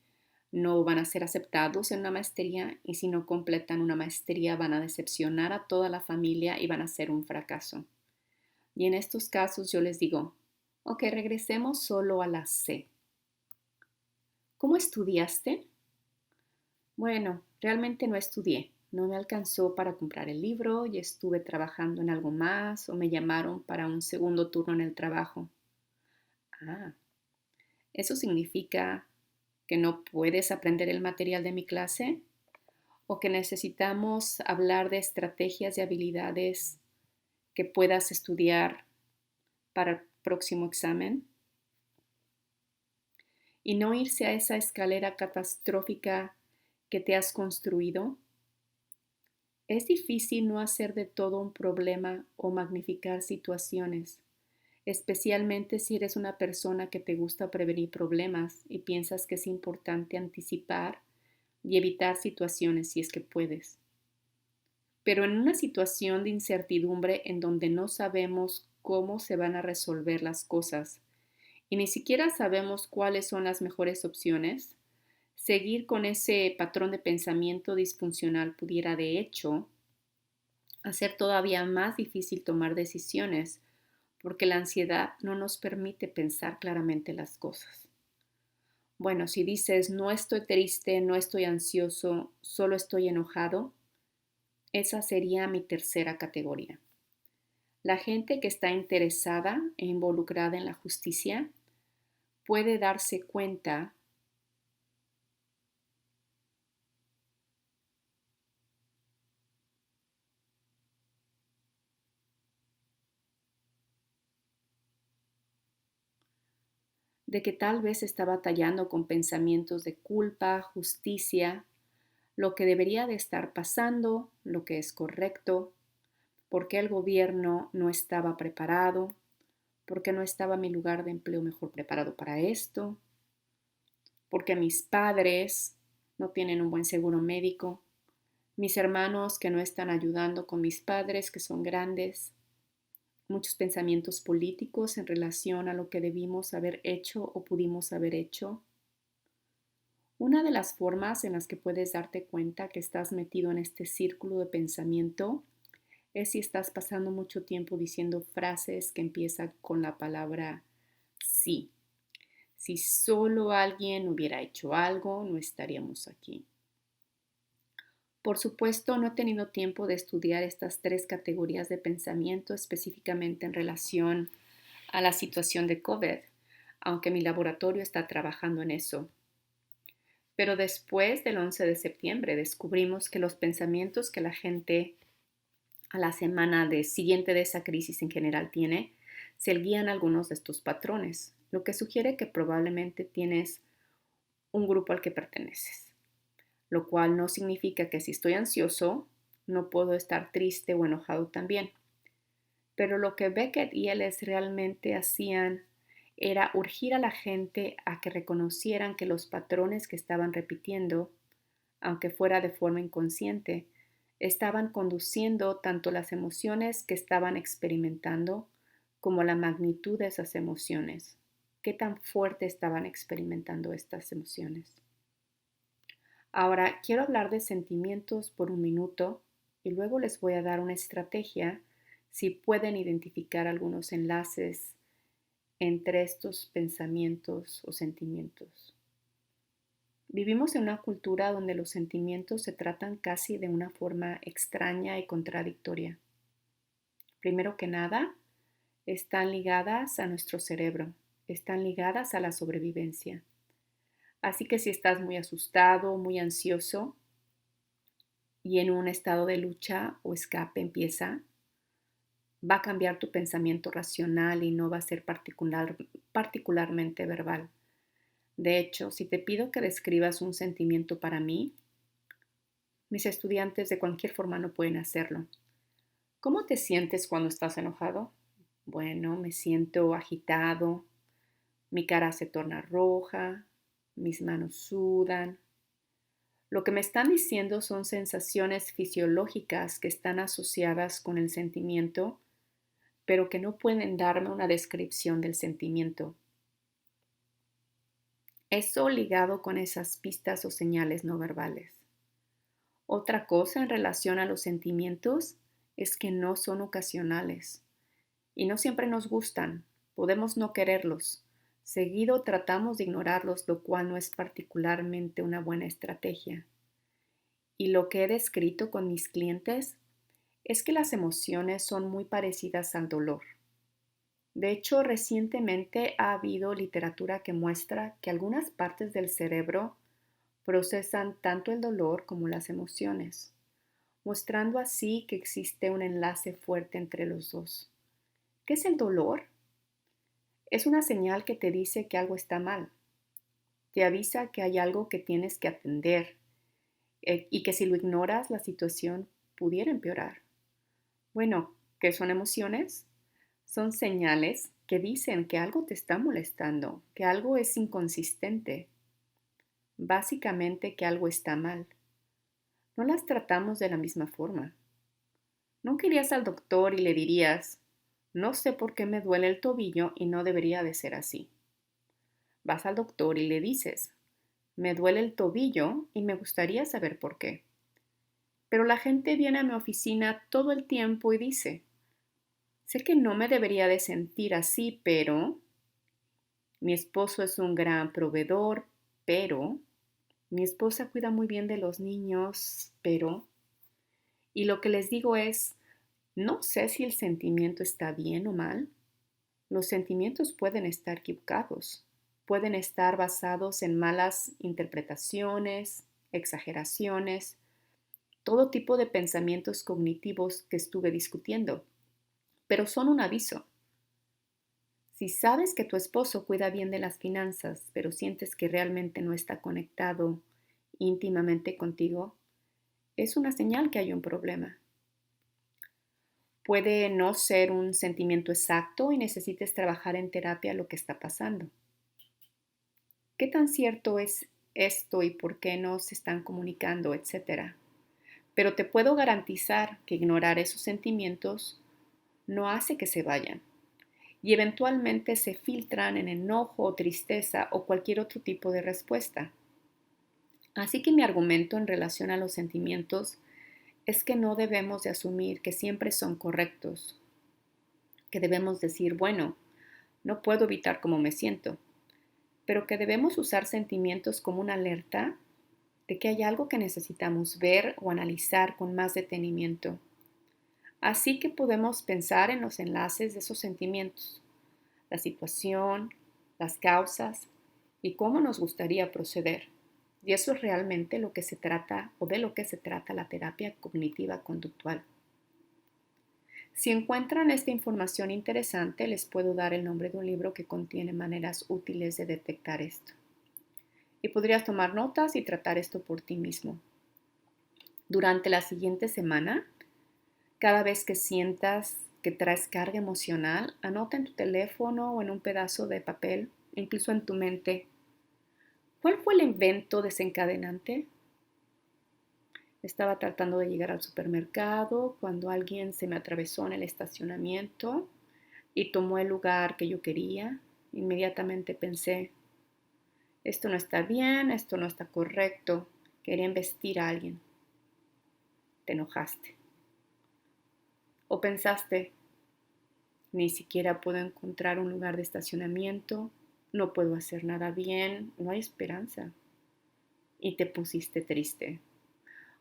no van a ser aceptados en una maestría y si no completan una maestría van a decepcionar a toda la familia y van a ser un fracaso. Y en estos casos yo les digo, ok, regresemos solo a la C. ¿Cómo estudiaste? Bueno, realmente no estudié. No me alcanzó para comprar el libro y estuve trabajando en algo más o me llamaron para un segundo turno en el trabajo. Ah, ¿eso significa que no puedes aprender el material de mi clase? ¿O que necesitamos hablar de estrategias y habilidades que puedas estudiar para el próximo examen? Y no irse a esa escalera catastrófica que te has construido. Es difícil no hacer de todo un problema o magnificar situaciones, especialmente si eres una persona que te gusta prevenir problemas y piensas que es importante anticipar y evitar situaciones si es que puedes. Pero en una situación de incertidumbre en donde no sabemos cómo se van a resolver las cosas y ni siquiera sabemos cuáles son las mejores opciones, seguir con ese patrón de pensamiento disfuncional pudiera de hecho hacer todavía más difícil tomar decisiones porque la ansiedad no nos permite pensar claramente las cosas. Bueno, si dices no estoy triste, no estoy ansioso, solo estoy enojado, esa sería mi tercera categoría. La gente que está interesada e involucrada en la justicia puede darse cuenta de que tal vez está batallando con pensamientos de culpa, justicia, lo que debería de estar pasando, lo que es correcto, por qué el gobierno no estaba preparado, por qué no estaba mi lugar de empleo mejor preparado para esto, por qué mis padres no tienen un buen seguro médico, mis hermanos que no están ayudando con mis padres que son grandes, muchos pensamientos políticos en relación a lo que debimos haber hecho o pudimos haber hecho. Una de las formas en las que puedes darte cuenta que estás metido en este círculo de pensamiento es si estás pasando mucho tiempo diciendo frases que empiezan con la palabra sí. Si solo alguien hubiera hecho algo, no estaríamos aquí. Por supuesto, no he tenido tiempo de estudiar estas tres categorías de pensamiento específicamente en relación a la situación de COVID, aunque mi laboratorio está trabajando en eso. Pero después del 11 de septiembre descubrimos que los pensamientos que la gente a la semana siguiente de esa crisis en general tiene, se guían algunos de estos patrones, lo que sugiere que probablemente tienes un grupo al que perteneces, lo cual no significa que si estoy ansioso, no puedo estar triste o enojado también. Pero lo que Beckett y Ellis realmente hacían era urgir a la gente a que reconocieran que los patrones que estaban repitiendo, aunque fuera de forma inconsciente, estaban conduciendo tanto las emociones que estaban experimentando como la magnitud de esas emociones. ¿Qué tan fuerte estaban experimentando estas emociones? Ahora, quiero hablar de sentimientos por un minuto y luego les voy a dar una estrategia si pueden identificar algunos enlaces entre estos pensamientos o sentimientos. Vivimos en una cultura donde los sentimientos se tratan casi de una forma extraña y contradictoria. Primero que nada, están ligadas a nuestro cerebro, están ligadas a la sobrevivencia. Así que si estás muy asustado, muy ansioso y en un estado de lucha o escape empieza, va a cambiar tu pensamiento racional y no va a ser particularmente verbal. De hecho, si te pido que describas un sentimiento para mí, mis estudiantes de cualquier forma no pueden hacerlo. ¿Cómo te sientes cuando estás enojado? Bueno, me siento agitado, mi cara se torna roja, mis manos sudan. Lo que me están diciendo son sensaciones fisiológicas que están asociadas con el sentimiento, pero que no pueden darme una descripción del sentimiento. Eso ligado con esas pistas o señales no verbales. Otra cosa en relación a los sentimientos es que no son ocasionales y no siempre nos gustan. Podemos no quererlos. Seguido tratamos de ignorarlos, lo cual no es particularmente una buena estrategia. Y lo que he descrito con mis clientes es que las emociones son muy parecidas al dolor. De hecho, recientemente ha habido literatura que muestra que algunas partes del cerebro procesan tanto el dolor como las emociones, mostrando así que existe un enlace fuerte entre los dos. ¿Qué es el dolor? Es una señal que te dice que algo está mal. Te avisa que hay algo que tienes que atender y que si lo ignoras la situación pudiera empeorar. Bueno, ¿qué son emociones? Son señales que dicen que algo te está molestando, que algo es inconsistente, básicamente que algo está mal. No las tratamos de la misma forma. Nunca irías al doctor y le dirías, no sé por qué me duele el tobillo y no debería de ser así. Vas al doctor y le dices, me duele el tobillo y me gustaría saber por qué. Pero la gente viene a mi oficina todo el tiempo y dice, sé que no me debería de sentir así, pero mi esposo es un gran proveedor, pero mi esposa cuida muy bien de los niños, pero... Y lo que les digo es, no sé si el sentimiento está bien o mal. Los sentimientos pueden estar equivocados, pueden estar basados en malas interpretaciones, exageraciones, todo tipo de pensamientos cognitivos que estuve discutiendo, pero son un aviso. Si sabes que tu esposo cuida bien de las finanzas, pero sientes que realmente no está conectado íntimamente contigo, es una señal que hay un problema. Puede no ser un sentimiento exacto y necesites trabajar en terapia lo que está pasando. ¿Qué tan cierto es esto y por qué no se están comunicando, etcétera? pero te puedo garantizar que ignorar esos sentimientos no hace que se vayan y eventualmente se filtran en enojo o tristeza o cualquier otro tipo de respuesta. Así que mi argumento en relación a los sentimientos es que no debemos de asumir que siempre son correctos, que debemos decir, bueno, no puedo evitar cómo me siento, pero que debemos usar sentimientos como una alerta de que hay algo que necesitamos ver o analizar con más detenimiento. Así que podemos pensar en los enlaces de esos sentimientos, la situación, las causas y cómo nos gustaría proceder. Y eso es realmente lo que se trata o de lo que se trata la terapia cognitiva conductual. Si encuentran esta información interesante, les puedo dar el nombre de un libro que contiene maneras útiles de detectar esto. Y podrías tomar notas y tratar esto por ti mismo. Durante la siguiente semana, cada vez que sientas que traes carga emocional, anota en tu teléfono o en un pedazo de papel, incluso en tu mente, ¿cuál fue el evento desencadenante? Estaba tratando de llegar al supermercado cuando alguien se me atravesó en el estacionamiento y tomó el lugar que yo quería. Inmediatamente pensé, esto no está bien, esto no está correcto. Quería embestir a alguien. Te enojaste. O pensaste, ni siquiera puedo encontrar un lugar de estacionamiento, no puedo hacer nada bien, no hay esperanza. Y te pusiste triste.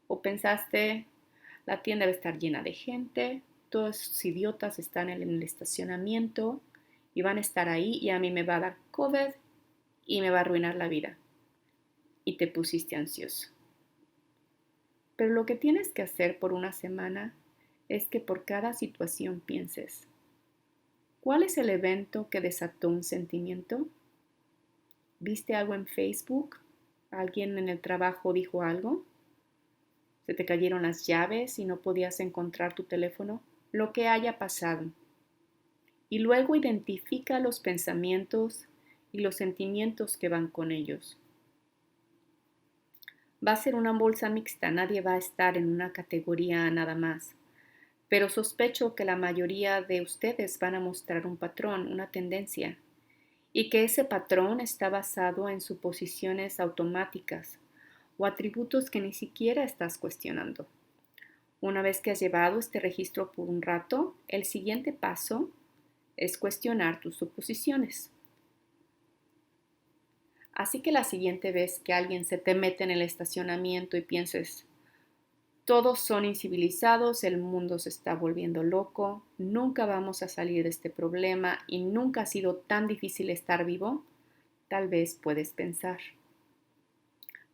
O pensaste, la tienda debe estar llena de gente, todos esos idiotas están en el estacionamiento y van a estar ahí y a mí me va a dar COVID y me va a arruinar la vida. Y te pusiste ansioso. Pero lo que tienes que hacer por una semana es que por cada situación pienses, ¿cuál es el evento que desató un sentimiento? ¿Viste algo en Facebook? ¿Alguien en el trabajo dijo algo? ¿Se te cayeron las llaves y no podías encontrar tu teléfono? Lo que haya pasado. Y luego identifica los pensamientos y los sentimientos que van con ellos. Va a ser una bolsa mixta, nadie va a estar en una categoría nada más. Pero sospecho que la mayoría de ustedes van a mostrar un patrón, una tendencia, y que ese patrón está basado en suposiciones automáticas o atributos que ni siquiera estás cuestionando. Una vez que has llevado este registro por un rato, el siguiente paso es cuestionar tus suposiciones. Así que la siguiente vez que alguien se te mete en el estacionamiento y pienses, todos son incivilizados, el mundo se está volviendo loco, nunca vamos a salir de este problema y nunca ha sido tan difícil estar vivo, tal vez puedes pensar,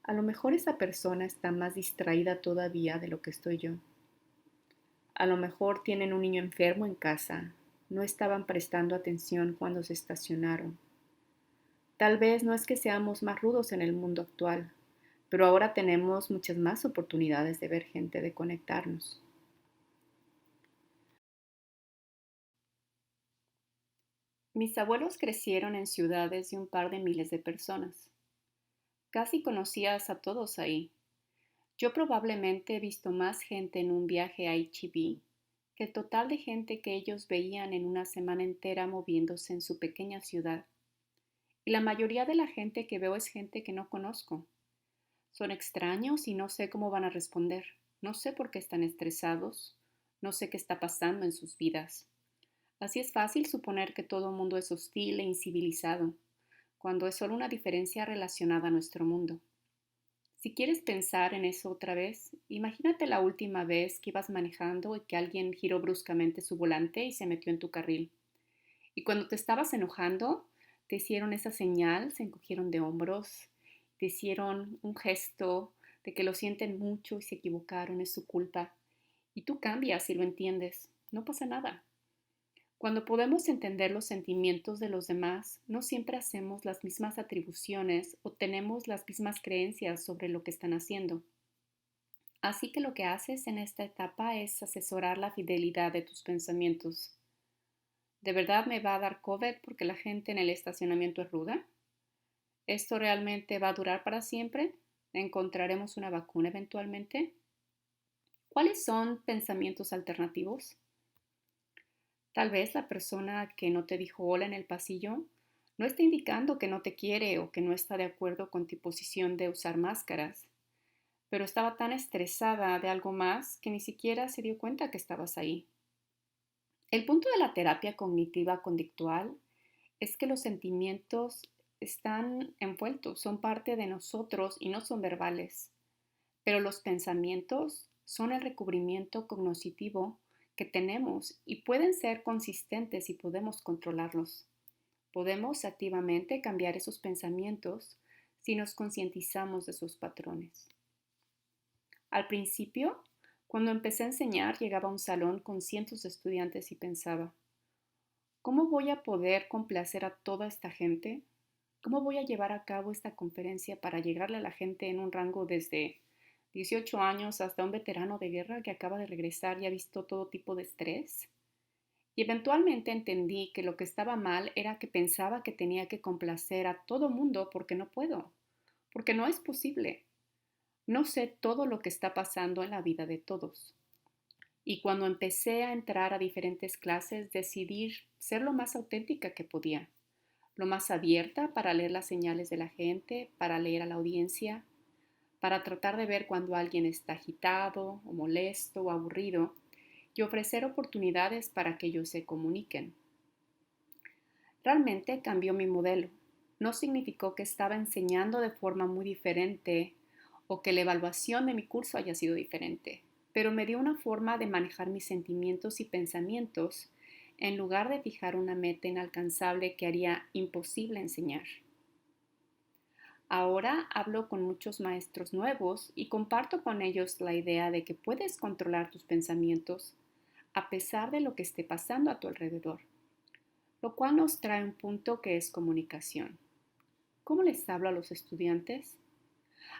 a lo mejor esa persona está más distraída todavía de lo que estoy yo. A lo mejor tienen un niño enfermo en casa, no estaban prestando atención cuando se estacionaron. Tal vez no es que seamos más rudos en el mundo actual, pero ahora tenemos muchas más oportunidades de ver gente, de conectarnos. Mis abuelos crecieron en ciudades de un par de miles de personas. Casi conocías a todos ahí. Yo probablemente he visto más gente en un viaje a H-E-B que el total de gente que ellos veían en una semana entera moviéndose en su pequeña ciudad. Y la mayoría de la gente que veo es gente que no conozco. Son extraños y no sé cómo van a responder. No sé por qué están estresados. No sé qué está pasando en sus vidas. Así es fácil suponer que todo el mundo es hostil e incivilizado, cuando es solo una diferencia relacionada a nuestro mundo. Si quieres pensar en eso otra vez, imagínate la última vez que ibas manejando y que alguien giró bruscamente su volante y se metió en tu carril. Y cuando te estabas enojando, te hicieron esa señal, se encogieron de hombros, te hicieron un gesto de que lo sienten mucho y se equivocaron, es su culpa. Y tú cambias y lo entiendes, no pasa nada. Cuando podemos entender los sentimientos de los demás, no siempre hacemos las mismas atribuciones o tenemos las mismas creencias sobre lo que están haciendo. Así que lo que haces en esta etapa es asesorar la fidelidad de tus pensamientos. ¿De verdad me va a dar COVID porque la gente en el estacionamiento es ruda? ¿Esto realmente va a durar para siempre? ¿Encontraremos una vacuna eventualmente? ¿Cuáles son pensamientos alternativos? Tal vez la persona que no te dijo hola en el pasillo no está indicando que no te quiere o que no está de acuerdo con tu posición de usar máscaras, pero estaba tan estresada de algo más que ni siquiera se dio cuenta que estabas ahí. El punto de la terapia cognitiva conductual es que los sentimientos están envueltos, son parte de nosotros y no son verbales, pero los pensamientos son el recubrimiento cognitivo que tenemos y pueden ser consistentes y podemos controlarlos. Podemos activamente cambiar esos pensamientos si nos concientizamos de sus patrones. Al principio, cuando empecé a enseñar, llegaba a un salón con cientos de estudiantes y pensaba, ¿cómo voy a poder complacer a toda esta gente? ¿Cómo voy a llevar a cabo esta conferencia para llegarle a la gente en un rango desde 18 años hasta un veterano de guerra que acaba de regresar y ha visto todo tipo de estrés? Y eventualmente entendí que lo que estaba mal era que pensaba que tenía que complacer a todo mundo porque no puedo, porque no es posible. No sé todo lo que está pasando en la vida de todos. Y cuando empecé a entrar a diferentes clases, decidí ser lo más auténtica que podía, lo más abierta para leer las señales de la gente, para leer a la audiencia, para tratar de ver cuando alguien está agitado o molesto o aburrido y ofrecer oportunidades para que ellos se comuniquen. Realmente cambió mi modelo. No significó que estaba enseñando de forma muy diferente o que la evaluación de mi curso haya sido diferente, pero me dio una forma de manejar mis sentimientos y pensamientos en lugar de fijar una meta inalcanzable que haría imposible enseñar. Ahora hablo con muchos maestros nuevos y comparto con ellos la idea de que puedes controlar tus pensamientos a pesar de lo que esté pasando a tu alrededor, lo cual nos trae un punto que es comunicación. ¿Cómo les hablo a los estudiantes?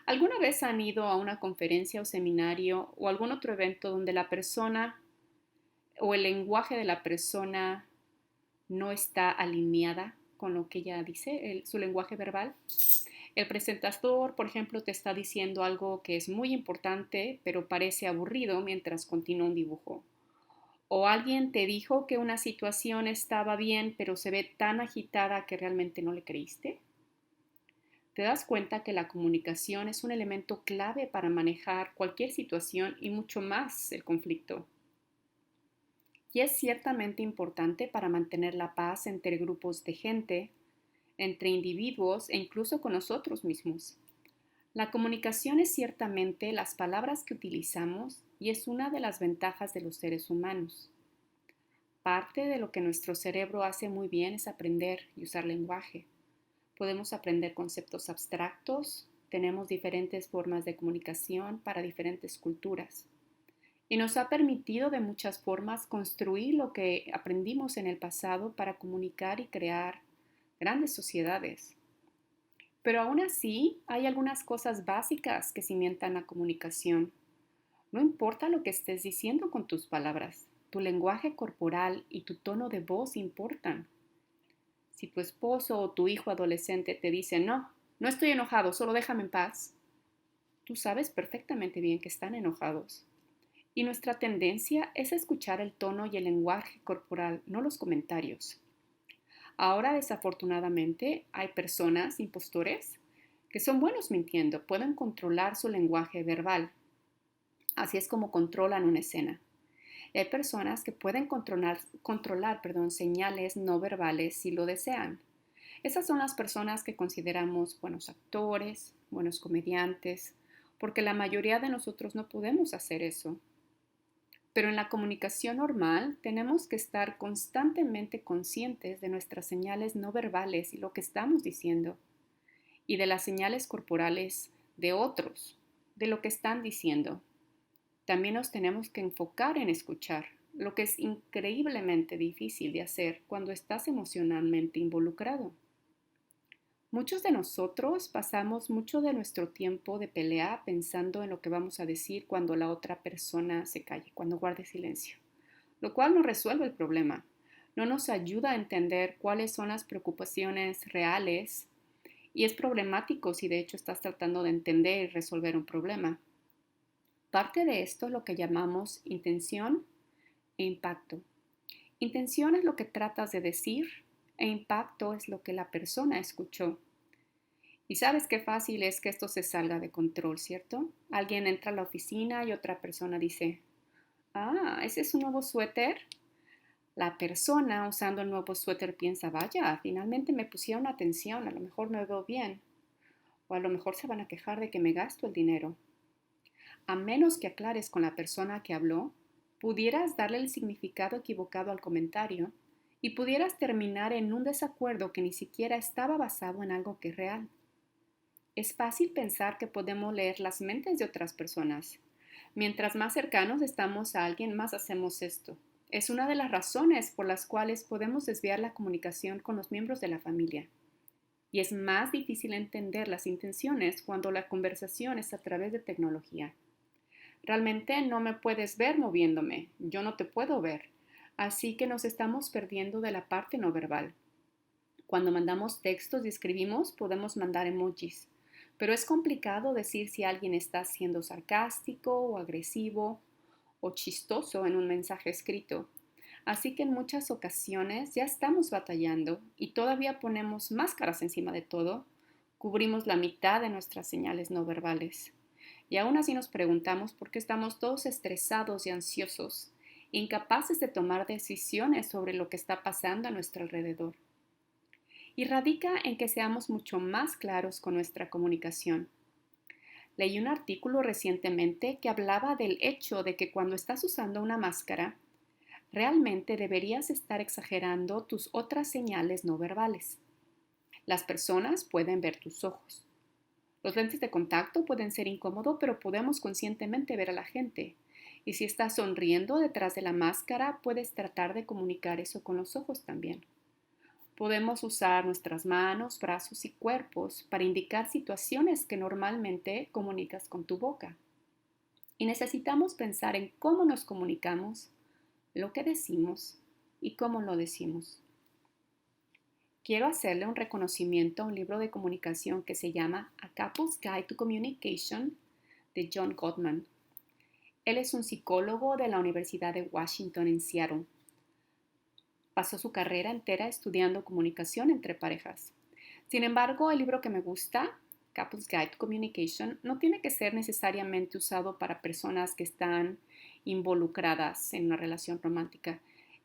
¿Alguna vez han ido a una conferencia o seminario o algún otro evento donde la persona o el lenguaje de la persona no está alineada con lo que ella dice, su lenguaje verbal? El presentador, por ejemplo, te está diciendo algo que es muy importante, pero parece aburrido mientras continúa un dibujo. O alguien te dijo que una situación estaba bien, pero se ve tan agitada que realmente no le creíste. Te das cuenta que la comunicación es un elemento clave para manejar cualquier situación y mucho más el conflicto. Y es ciertamente importante para mantener la paz entre grupos de gente, entre individuos e incluso con nosotros mismos. La comunicación es ciertamente las palabras que utilizamos y es una de las ventajas de los seres humanos. Parte de lo que nuestro cerebro hace muy bien es aprender y usar lenguaje. Podemos aprender conceptos abstractos, tenemos diferentes formas de comunicación para diferentes culturas. Y nos ha permitido de muchas formas construir lo que aprendimos en el pasado para comunicar y crear grandes sociedades. Pero aún así, hay algunas cosas básicas que cimentan la comunicación. No importa lo que estés diciendo con tus palabras, tu lenguaje corporal y tu tono de voz importan. Si tu esposo o tu hijo adolescente te dice, no, no estoy enojado, solo déjame en paz, tú sabes perfectamente bien que están enojados. Y nuestra tendencia es escuchar el tono y el lenguaje corporal, no los comentarios. Ahora, desafortunadamente, hay personas, impostores, que son buenos mintiendo, pueden controlar su lenguaje verbal. Así es como controlan una escena. Hay personas que pueden controlar señales no verbales si lo desean. Esas son las personas que consideramos buenos actores, buenos comediantes, porque la mayoría de nosotros no podemos hacer eso. Pero en la comunicación normal tenemos que estar constantemente conscientes de nuestras señales no verbales y lo que estamos diciendo, y de las señales corporales de otros, de lo que están diciendo. También nos tenemos que enfocar en escuchar, lo que es increíblemente difícil de hacer cuando estás emocionalmente involucrado. Muchos de nosotros pasamos mucho de nuestro tiempo de pelea pensando en lo que vamos a decir cuando la otra persona se calle, cuando guarde silencio, lo cual no resuelve el problema, no nos ayuda a entender cuáles son las preocupaciones reales y es problemático si de hecho estás tratando de entender y resolver un problema. Parte de esto es lo que llamamos intención e impacto. Intención es lo que tratas de decir e impacto es lo que la persona escuchó. Y sabes qué fácil es que esto se salga de control, ¿cierto? Alguien entra a la oficina y otra persona dice, ah, ¿ese es un nuevo suéter? La persona usando el nuevo suéter piensa, vaya, finalmente me pusieron atención, a lo mejor me veo bien. O a lo mejor se van a quejar de que me gasto el dinero. A menos que aclares con la persona que habló, pudieras darle el significado equivocado al comentario y pudieras terminar en un desacuerdo que ni siquiera estaba basado en algo que es real. Es fácil pensar que podemos leer las mentes de otras personas. Mientras más cercanos estamos a alguien, más hacemos esto. Es una de las razones por las cuales podemos desviar la comunicación con los miembros de la familia. Y es más difícil entender las intenciones cuando la conversación es a través de tecnología. Realmente no me puedes ver moviéndome, yo no te puedo ver. Así que nos estamos perdiendo de la parte no verbal. Cuando mandamos textos y escribimos, podemos mandar emojis, pero es complicado decir si alguien está siendo sarcástico o agresivo o chistoso en un mensaje escrito. Así que en muchas ocasiones ya estamos batallando y todavía ponemos máscaras encima de todo, cubrimos la mitad de nuestras señales no verbales. Y aún así nos preguntamos por qué estamos todos estresados y ansiosos, incapaces de tomar decisiones sobre lo que está pasando a nuestro alrededor. Y radica en que seamos mucho más claros con nuestra comunicación. Leí un artículo recientemente que hablaba del hecho de que cuando estás usando una máscara, realmente deberías estar exagerando tus otras señales no verbales. Las personas pueden ver tus ojos. Los lentes de contacto pueden ser incómodos, pero podemos conscientemente ver a la gente. Y si estás sonriendo detrás de la máscara, puedes tratar de comunicar eso con los ojos también. Podemos usar nuestras manos, brazos y cuerpos para indicar situaciones que normalmente comunicas con tu boca. Y necesitamos pensar en cómo nos comunicamos, lo que decimos y cómo lo decimos. Quiero hacerle un reconocimiento a un libro de comunicación que se llama A Couple's Guide to Communication de John Gottman. Él es un psicólogo de la Universidad de Washington en Seattle. Pasó su carrera entera estudiando comunicación entre parejas. Sin embargo, el libro que me gusta, Couple's Guide to Communication, no tiene que ser necesariamente usado para personas que están involucradas en una relación romántica.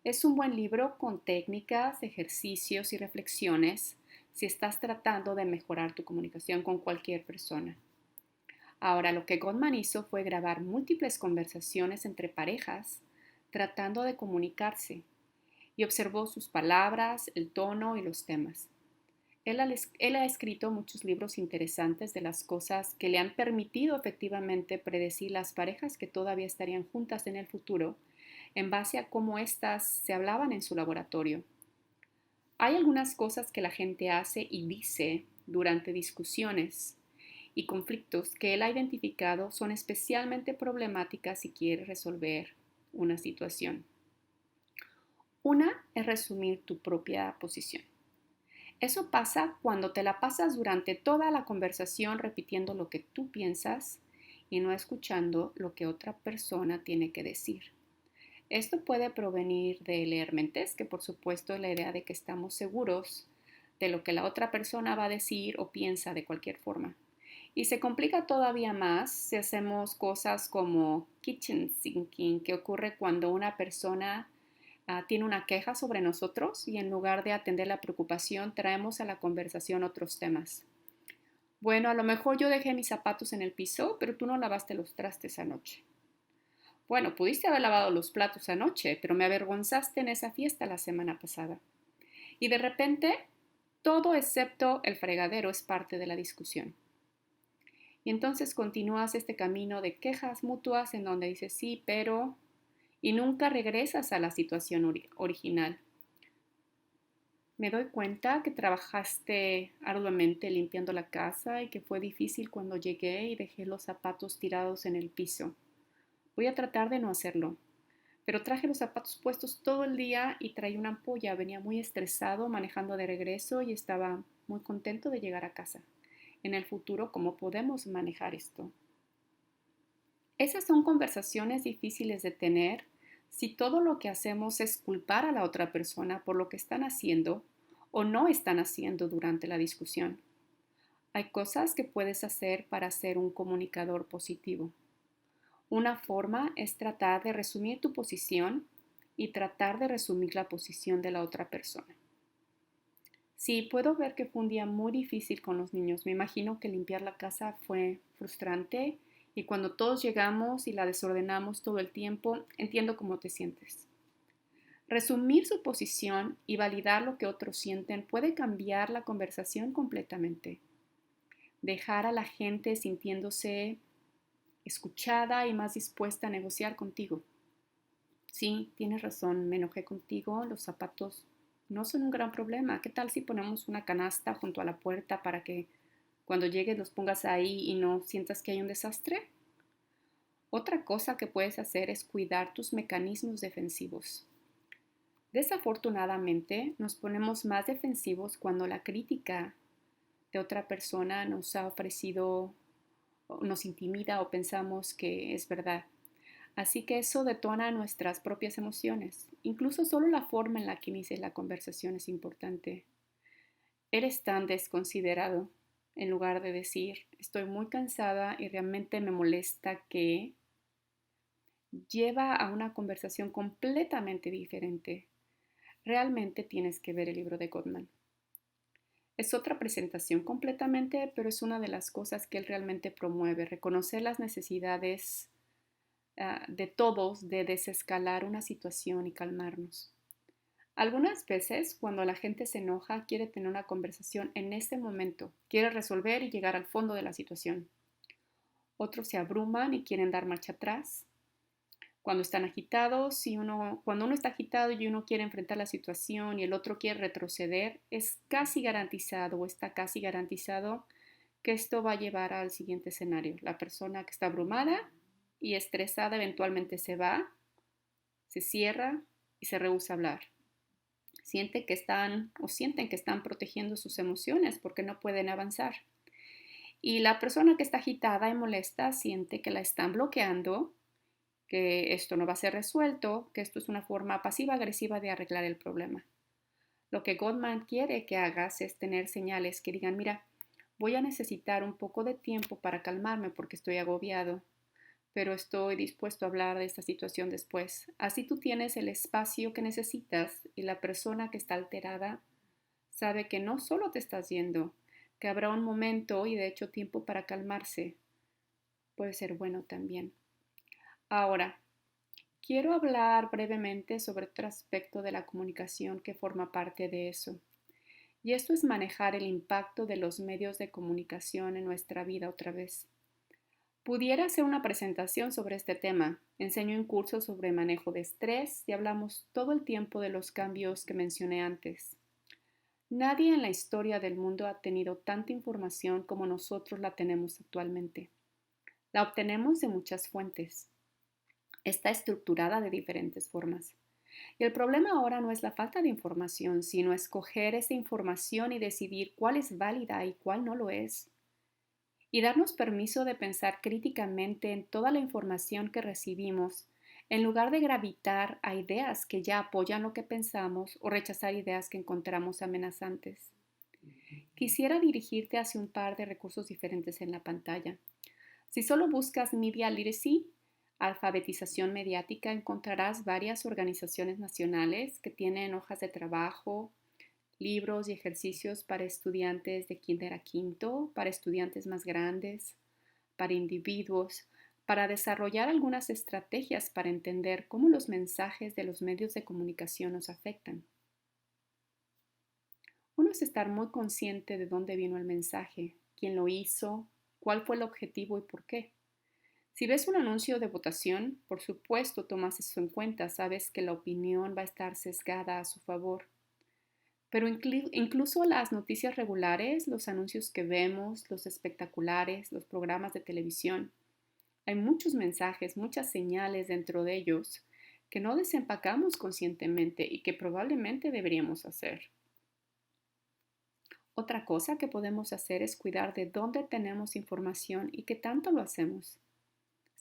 Es un buen libro con técnicas, ejercicios y reflexiones si estás tratando de mejorar tu comunicación con cualquier persona. Ahora, lo que Gottman hizo fue grabar múltiples conversaciones entre parejas tratando de comunicarse y observó sus palabras, el tono y los temas. Él ha escrito muchos libros interesantes de las cosas que le han permitido efectivamente predecir las parejas que todavía estarían juntas en el futuro en base a cómo éstas se hablaban en su laboratorio. Hay algunas cosas que la gente hace y dice durante discusiones y conflictos que él ha identificado son especialmente problemáticas si quiere resolver una situación. Una es resumir tu propia posición. Eso pasa cuando te la pasas durante toda la conversación repitiendo lo que tú piensas y no escuchando lo que otra persona tiene que decir. Esto puede provenir de leer mentes, que por supuesto es la idea de que estamos seguros de lo que la otra persona va a decir o piensa de cualquier forma. Y se complica todavía más si hacemos cosas como kitchen sinking, que ocurre cuando una persona tiene una queja sobre nosotros y en lugar de atender la preocupación traemos a la conversación otros temas. Bueno, a lo mejor yo dejé mis zapatos en el piso, pero tú no lavaste los trastes anoche. Bueno, pudiste haber lavado los platos anoche, pero me avergonzaste en esa fiesta la semana pasada. Y de repente, todo excepto el fregadero es parte de la discusión. Y entonces continúas este camino de quejas mutuas en donde dices sí, pero y nunca regresas a la situación original. Me doy cuenta que trabajaste arduamente limpiando la casa y que fue difícil cuando llegué y dejé los zapatos tirados en el piso. Voy a tratar de no hacerlo, pero traje los zapatos puestos todo el día y traía una ampolla. Venía muy estresado manejando de regreso y estaba muy contento de llegar a casa. En el futuro, ¿cómo podemos manejar esto? Esas son conversaciones difíciles de tener si todo lo que hacemos es culpar a la otra persona por lo que están haciendo o no están haciendo durante la discusión. Hay cosas que puedes hacer para ser un comunicador positivo. Una forma es tratar de resumir tu posición y tratar de resumir la posición de la otra persona. Sí, puedo ver que fue un día muy difícil con los niños. Me imagino que limpiar la casa fue frustrante y cuando todos llegamos y la desordenamos todo el tiempo, entiendo cómo te sientes. Resumir su posición y validar lo que otros sienten puede cambiar la conversación completamente. Dejar a la gente sintiéndose escuchada y más dispuesta a negociar contigo. Sí, tienes razón, me enojé contigo, los zapatos no son un gran problema. ¿Qué tal si ponemos una canasta junto a la puerta para que cuando llegues los pongas ahí y no sientas que hay un desastre? Otra cosa que puedes hacer es cuidar tus mecanismos defensivos. Desafortunadamente, nos ponemos más defensivos cuando la crítica de otra persona nos ha ofrecido, nos intimida o pensamos que es verdad. Así que eso detona nuestras propias emociones. Incluso solo la forma en la que inicies la conversación es importante. Eres tan desconsiderado en lugar de decir, estoy muy cansada y realmente me molesta que lleva a una conversación completamente diferente. Realmente tienes que ver el libro de Gottman. Es otra presentación completamente, pero es una de las cosas que él realmente promueve, reconocer las necesidades de todos de desescalar una situación y calmarnos. Algunas veces, cuando la gente se enoja, quiere tener una conversación en ese momento, quiere resolver y llegar al fondo de la situación. Otros se abruman y quieren dar marcha atrás. Cuando están agitados, cuando uno está agitado y uno quiere enfrentar la situación y el otro quiere retroceder, es casi garantizado o está casi garantizado que esto va a llevar al siguiente escenario. La persona que está abrumada y estresada eventualmente se va, se cierra y se rehúsa a hablar. Sienten que están protegiendo sus emociones porque no pueden avanzar. Y la persona que está agitada y molesta siente que la están bloqueando, que esto no va a ser resuelto, que esto es una forma pasiva-agresiva de arreglar el problema. Lo que Gottman quiere que hagas es tener señales que digan, mira, voy a necesitar un poco de tiempo para calmarme porque estoy agobiado, pero estoy dispuesto a hablar de esta situación después. Así tú tienes el espacio que necesitas y la persona que está alterada sabe que no solo te estás yendo, que habrá un momento y de hecho tiempo para calmarse. Puede ser bueno también. Ahora, quiero hablar brevemente sobre otro aspecto de la comunicación que forma parte de eso. Y esto es manejar el impacto de los medios de comunicación en nuestra vida otra vez. Pudiera hacer una presentación sobre este tema. Enseño en cursos sobre manejo de estrés y hablamos todo el tiempo de los cambios que mencioné antes. Nadie en la historia del mundo ha tenido tanta información como nosotros la tenemos actualmente. La obtenemos de muchas fuentes. Está estructurada de diferentes formas. Y el problema ahora no es la falta de información, sino escoger esa información y decidir cuál es válida y cuál no lo es. Y darnos permiso de pensar críticamente en toda la información que recibimos, en lugar de gravitar a ideas que ya apoyan lo que pensamos o rechazar ideas que encontramos amenazantes. Quisiera dirigirte hacia un par de recursos diferentes en la pantalla. Si solo buscas Media Literacy, alfabetización mediática, encontrarás varias organizaciones nacionales que tienen hojas de trabajo, libros y ejercicios para estudiantes de kinder a quinto, para estudiantes más grandes, para individuos, para desarrollar algunas estrategias para entender cómo los mensajes de los medios de comunicación nos afectan. Uno es estar muy consciente de dónde vino el mensaje, quién lo hizo, cuál fue el objetivo y por qué. Si ves un anuncio de votación, por supuesto tomas eso en cuenta, sabes que la opinión va a estar sesgada a su favor. Pero incluso las noticias regulares, los anuncios que vemos, los espectaculares, los programas de televisión, hay muchos mensajes, muchas señales dentro de ellos que no desempacamos conscientemente y que probablemente deberíamos hacer. Otra cosa que podemos hacer es cuidar de dónde tenemos información y qué tanto lo hacemos.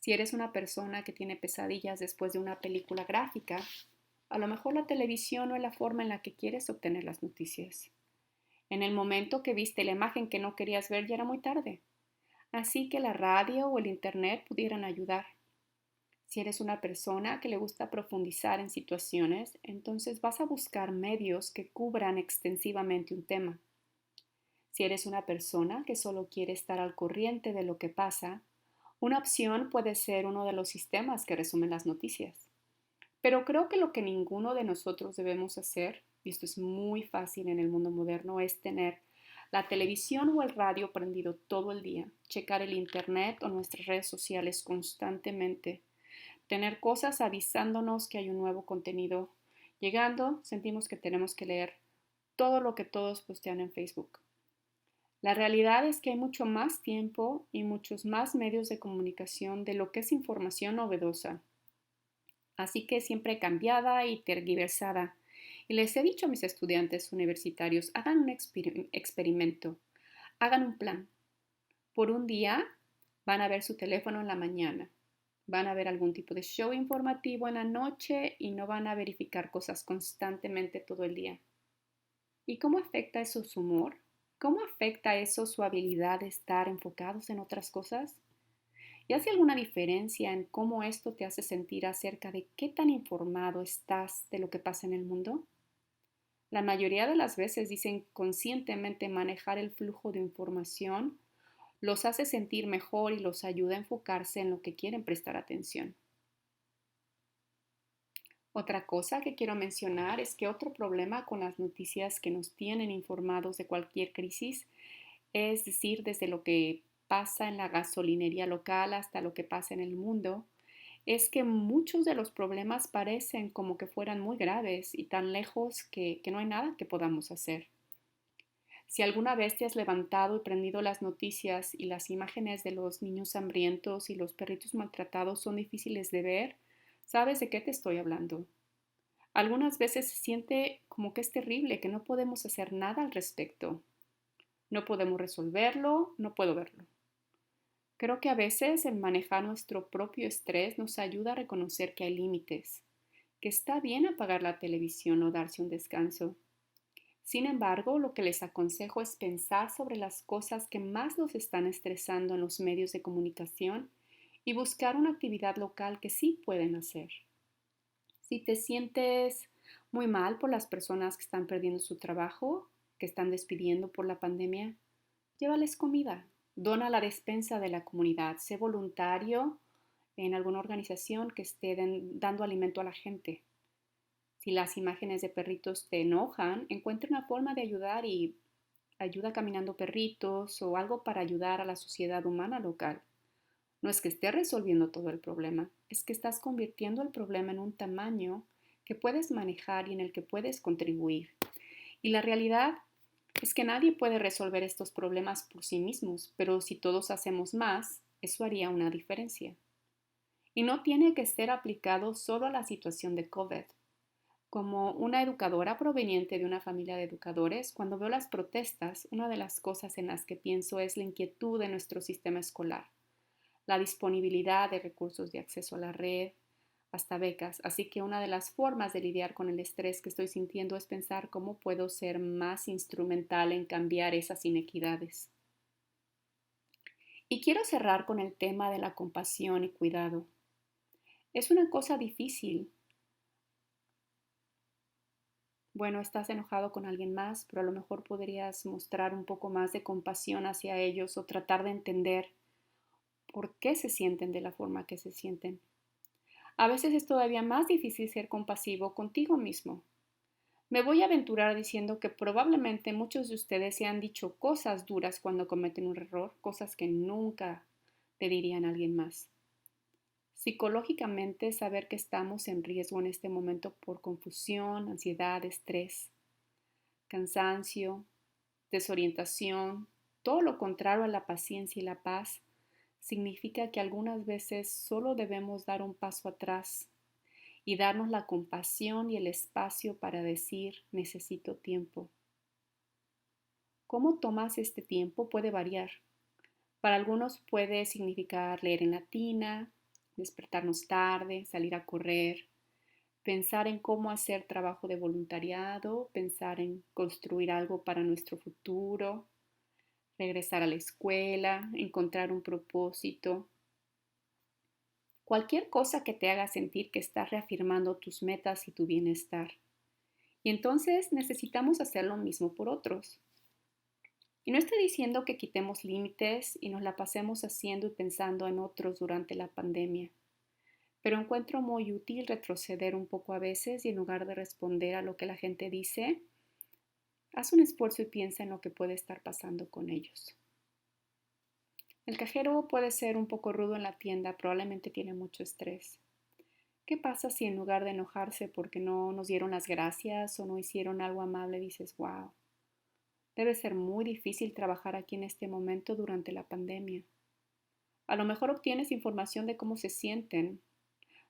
Si eres una persona que tiene pesadillas después de una película gráfica, a lo mejor la televisión no es la forma en la que quieres obtener las noticias. En el momento que viste la imagen que no querías ver ya era muy tarde. Así que la radio o el internet pudieran ayudar. Si eres una persona que le gusta profundizar en situaciones, entonces vas a buscar medios que cubran extensivamente un tema. Si eres una persona que solo quiere estar al corriente de lo que pasa, una opción puede ser uno de los sistemas que resumen las noticias. Pero creo que lo que ninguno de nosotros debemos hacer, y esto es muy fácil en el mundo moderno, es tener la televisión o el radio prendido todo el día, checar el internet o nuestras redes sociales constantemente, tener cosas avisándonos que hay un nuevo contenido llegando, sentimos que tenemos que leer todo lo que todos postean en Facebook. La realidad es que hay mucho más tiempo y muchos más medios de comunicación de lo que es información novedosa. Así que siempre cambiada y tergiversada. Y les he dicho a mis estudiantes universitarios, hagan un experimento, hagan un plan. Por un día van a ver su teléfono en la mañana, van a ver algún tipo de show informativo en la noche y no van a verificar cosas constantemente todo el día. ¿Y cómo afecta eso su humor? ¿Cómo afecta eso su habilidad de estar enfocados en otras cosas? ¿Y hace alguna diferencia en cómo esto te hace sentir acerca de qué tan informado estás de lo que pasa en el mundo? La mayoría de las veces dicen conscientemente manejar el flujo de información los hace sentir mejor y los ayuda a enfocarse en lo que quieren prestar atención. Otra cosa que quiero mencionar es que otro problema con las noticias que nos tienen informados de cualquier crisis, es decir, desde lo que pasa en la gasolinería local hasta lo que pasa en el mundo, es que muchos de los problemas parecen como que fueran muy graves y tan lejos que no hay nada que podamos hacer. Si alguna vez te has levantado y prendido las noticias y las imágenes de los niños hambrientos y los perritos maltratados son difíciles de ver, sabes de qué te estoy hablando. Algunas veces se siente como que es terrible, que no podemos hacer nada al respecto. No podemos resolverlo, no puedo verlo. Creo que a veces el manejar nuestro propio estrés nos ayuda a reconocer que hay límites, que está bien apagar la televisión o darse un descanso. Sin embargo, lo que les aconsejo es pensar sobre las cosas que más nos están estresando en los medios de comunicación y buscar una actividad local que sí pueden hacer. Si te sientes muy mal por las personas que están perdiendo su trabajo, que están despidiendo por la pandemia, llévales comida, dona la despensa de la comunidad, sé voluntario en alguna organización que esté dando alimento a la gente. Si las imágenes de perritos te enojan, encuentra una forma de ayudar y ayuda caminando perritos o algo para ayudar a la sociedad humana local. No es que estés resolviendo todo el problema, es que estás convirtiendo el problema en un tamaño que puedes manejar y en el que puedes contribuir. Y la realidad es que nadie puede resolver estos problemas por sí mismos, pero si todos hacemos más, eso haría una diferencia. Y no tiene que ser aplicado solo a la situación de COVID. Como una educadora proveniente de una familia de educadores, cuando veo las protestas, una de las cosas en las que pienso es la inquietud de nuestro sistema escolar, la disponibilidad de recursos de acceso a la red, hasta becas. Así que una de las formas de lidiar con el estrés que estoy sintiendo es pensar cómo puedo ser más instrumental en cambiar esas inequidades. Y quiero cerrar con el tema de la compasión y cuidado. Es una cosa difícil. Bueno, estás enojado con alguien más, pero a lo mejor podrías mostrar un poco más de compasión hacia ellos o tratar de entender por qué se sienten de la forma que se sienten. A veces es todavía más difícil ser compasivo contigo mismo. Me voy a aventurar diciendo que probablemente muchos de ustedes se han dicho cosas duras cuando cometen un error, cosas que nunca le dirían a alguien más. Psicológicamente, saber que estamos en riesgo en este momento por confusión, ansiedad, estrés, cansancio, desorientación, todo lo contrario a la paciencia y la paz, significa que algunas veces solo debemos dar un paso atrás y darnos la compasión y el espacio para decir necesito tiempo. ¿Cómo tomas este tiempo? Puede variar. Para algunos puede significar leer en latina, despertarnos tarde, salir a correr, pensar en cómo hacer trabajo de voluntariado, pensar en construir algo para nuestro futuro, regresar a la escuela, encontrar un propósito. Cualquier cosa que te haga sentir que estás reafirmando tus metas y tu bienestar. Y entonces necesitamos hacer lo mismo por otros. Y no estoy diciendo que quitemos límites y nos la pasemos haciendo y pensando en otros durante la pandemia, pero encuentro muy útil retroceder un poco a veces y en lugar de responder a lo que la gente dice, haz un esfuerzo y piensa en lo que puede estar pasando con ellos. El cajero puede ser un poco rudo en la tienda, probablemente tiene mucho estrés. ¿Qué pasa si en lugar de enojarse porque no nos dieron las gracias o no hicieron algo amable dices, wow, debe ser muy difícil trabajar aquí en este momento durante la pandemia? A lo mejor obtienes información de cómo se sienten,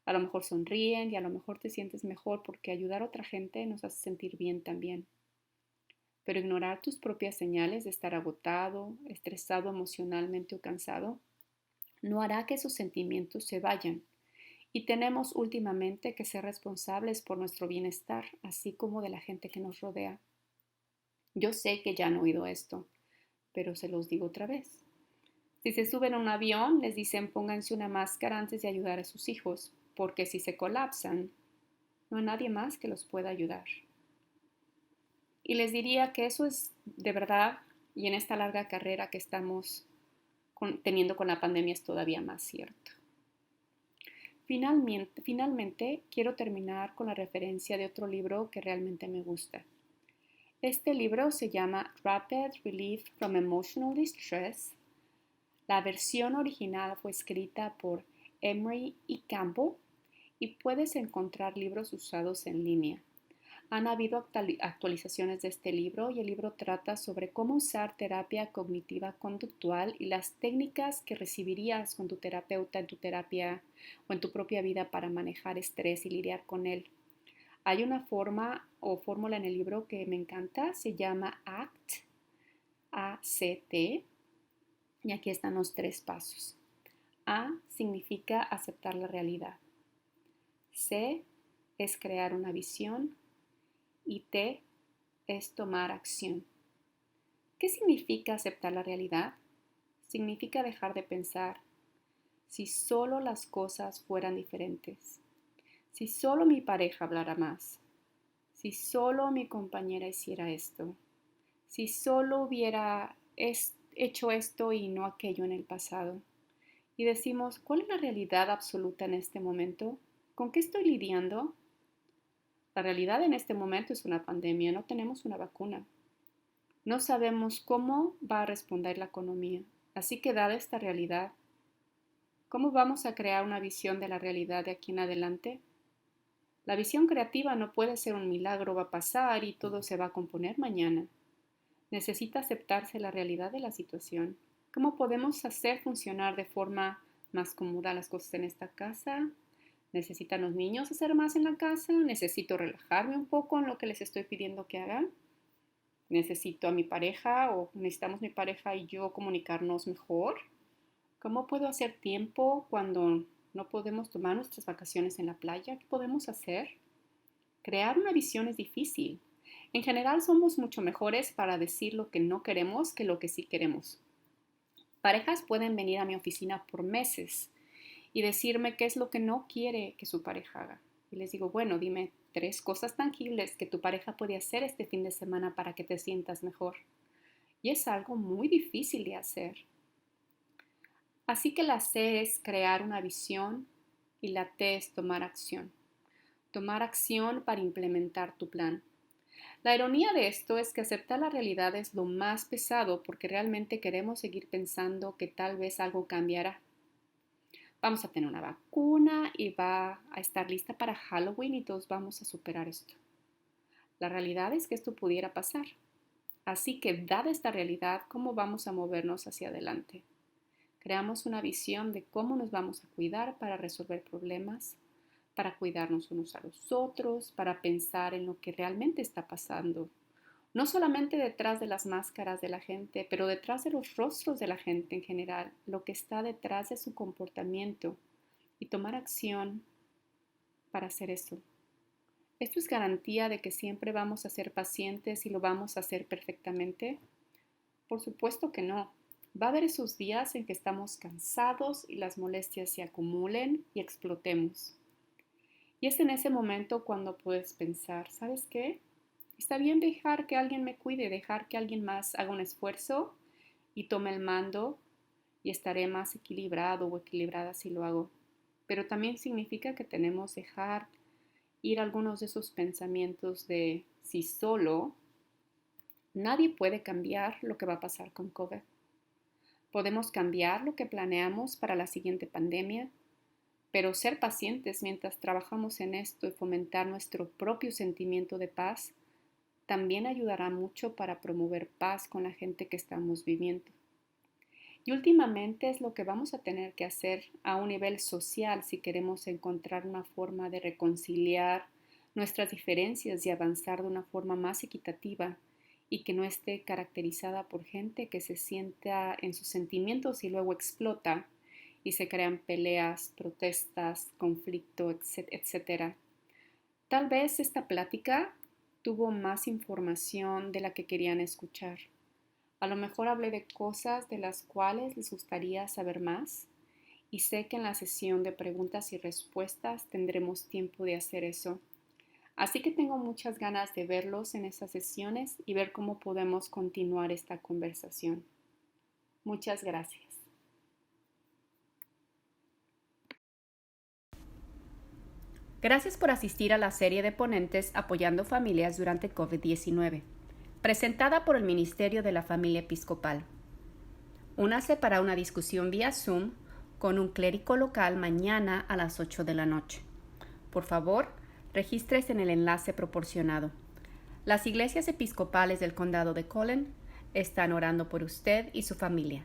a lo mejor sonríen y a lo mejor te sientes mejor porque ayudar a otra gente nos hace sentir bien también. Pero ignorar tus propias señales de estar agotado, estresado emocionalmente o cansado no hará que esos sentimientos se vayan. Y tenemos últimamente que ser responsables por nuestro bienestar, así como de la gente que nos rodea. Yo sé que ya han oído esto, pero se los digo otra vez. Si se suben a un avión, les dicen pónganse una máscara antes de ayudar a sus hijos, porque si se colapsan, no hay nadie más que los pueda ayudar. Y les diría que eso es de verdad, y en esta larga carrera que estamos teniendo con la pandemia es todavía más cierto. Finalmente, quiero terminar con la referencia de otro libro que realmente me gusta. Este libro se llama Rapid Relief from Emotional Distress. La versión original fue escrita por Emery E. Campbell y puedes encontrar libros usados en línea. Han habido actualizaciones de este libro y el libro trata sobre cómo usar terapia cognitiva conductual y las técnicas que recibirías con tu terapeuta en tu terapia o en tu propia vida para manejar estrés y lidiar con él. Hay una forma o fórmula en el libro que me encanta, se llama ACT, A-C-T, y aquí están los 3 pasos. A significa aceptar la realidad. C es crear una visión. Y T es tomar acción. ¿Qué significa aceptar la realidad? Significa dejar de pensar, si solo las cosas fueran diferentes, si solo mi pareja hablara más, si solo mi compañera hiciera esto, si solo hubiera hecho esto y no aquello en el pasado. Y decimos, ¿cuál es la realidad absoluta en este momento? ¿Con qué estoy lidiando? La realidad en este momento es una pandemia, no tenemos una vacuna. No sabemos cómo va a responder la economía. Así que dada esta realidad, ¿cómo vamos a crear una visión de la realidad de aquí en adelante? La visión creativa no puede ser un milagro, va a pasar y todo se va a componer mañana. Necesita aceptarse la realidad de la situación. ¿Cómo podemos hacer funcionar de forma más cómoda las cosas en esta casa? ¿Necesitan los niños hacer más en la casa? ¿Necesito relajarme un poco en lo que les estoy pidiendo que hagan? ¿Necesito a mi pareja o necesitamos mi pareja y yo comunicarnos mejor? ¿Cómo puedo hacer tiempo cuando no podemos tomar nuestras vacaciones en la playa? ¿Qué podemos hacer? Crear una visión es difícil. En general somos mucho mejores para decir lo que no queremos que lo que sí queremos. Parejas pueden venir a mi oficina por meses y decirme qué es lo que no quiere que su pareja haga. Y les digo, bueno, dime 3 cosas tangibles que tu pareja puede hacer este fin de semana para que te sientas mejor. Y es algo muy difícil de hacer. Así que la C es crear una visión y la T es tomar acción. Tomar acción para implementar tu plan. La ironía de esto es que aceptar la realidad es lo más pesado porque realmente queremos seguir pensando que tal vez algo cambiará. Vamos a tener una vacuna y va a estar lista para Halloween y todos vamos a superar esto. La realidad es que esto pudiera pasar. Así que, dada esta realidad, ¿cómo vamos a movernos hacia adelante? Creamos una visión de cómo nos vamos a cuidar para resolver problemas, para cuidarnos unos a los otros, para pensar en lo que realmente está pasando. No solamente detrás de las máscaras de la gente, pero detrás de los rostros de la gente en general, lo que está detrás de su comportamiento, y tomar acción para hacer eso. ¿Esto es garantía de que siempre vamos a ser pacientes y lo vamos a hacer perfectamente? Por supuesto que no. Va a haber esos días en que estamos cansados y las molestias se acumulen y explotemos. Y es en ese momento cuando puedes pensar, ¿sabes qué? Está bien dejar que alguien me cuide, dejar que alguien más haga un esfuerzo y tome el mando y estaré más equilibrado o equilibrada si lo hago. Pero también significa que tenemos que dejar ir algunos de esos pensamientos de si solo nadie puede cambiar lo que va a pasar con COVID. Podemos cambiar lo que planeamos para la siguiente pandemia, pero ser pacientes mientras trabajamos en esto y fomentar nuestro propio sentimiento de paz también ayudará mucho para promover paz con la gente que estamos viviendo. Y últimamente es lo que vamos a tener que hacer a un nivel social si queremos encontrar una forma de reconciliar nuestras diferencias y avanzar de una forma más equitativa y que no esté caracterizada por gente que se sienta en sus sentimientos y luego explota y se crean peleas, protestas, conflicto, etc. Tal vez esta plática tuvo más información de la que querían escuchar. A lo mejor hablé de cosas de las cuales les gustaría saber más y sé que en la sesión de preguntas y respuestas tendremos tiempo de hacer eso. Así que tengo muchas ganas de verlos en esas sesiones y ver cómo podemos continuar esta conversación. Muchas gracias. Gracias por asistir a la serie de ponentes apoyando familias durante COVID-19, presentada por el Ministerio de la Familia Episcopal. Únase para una discusión vía Zoom con un clérigo local mañana a las 8 de la noche. Por favor, regístrese en el enlace proporcionado. Las iglesias episcopales del condado de Collin están orando por usted y su familia.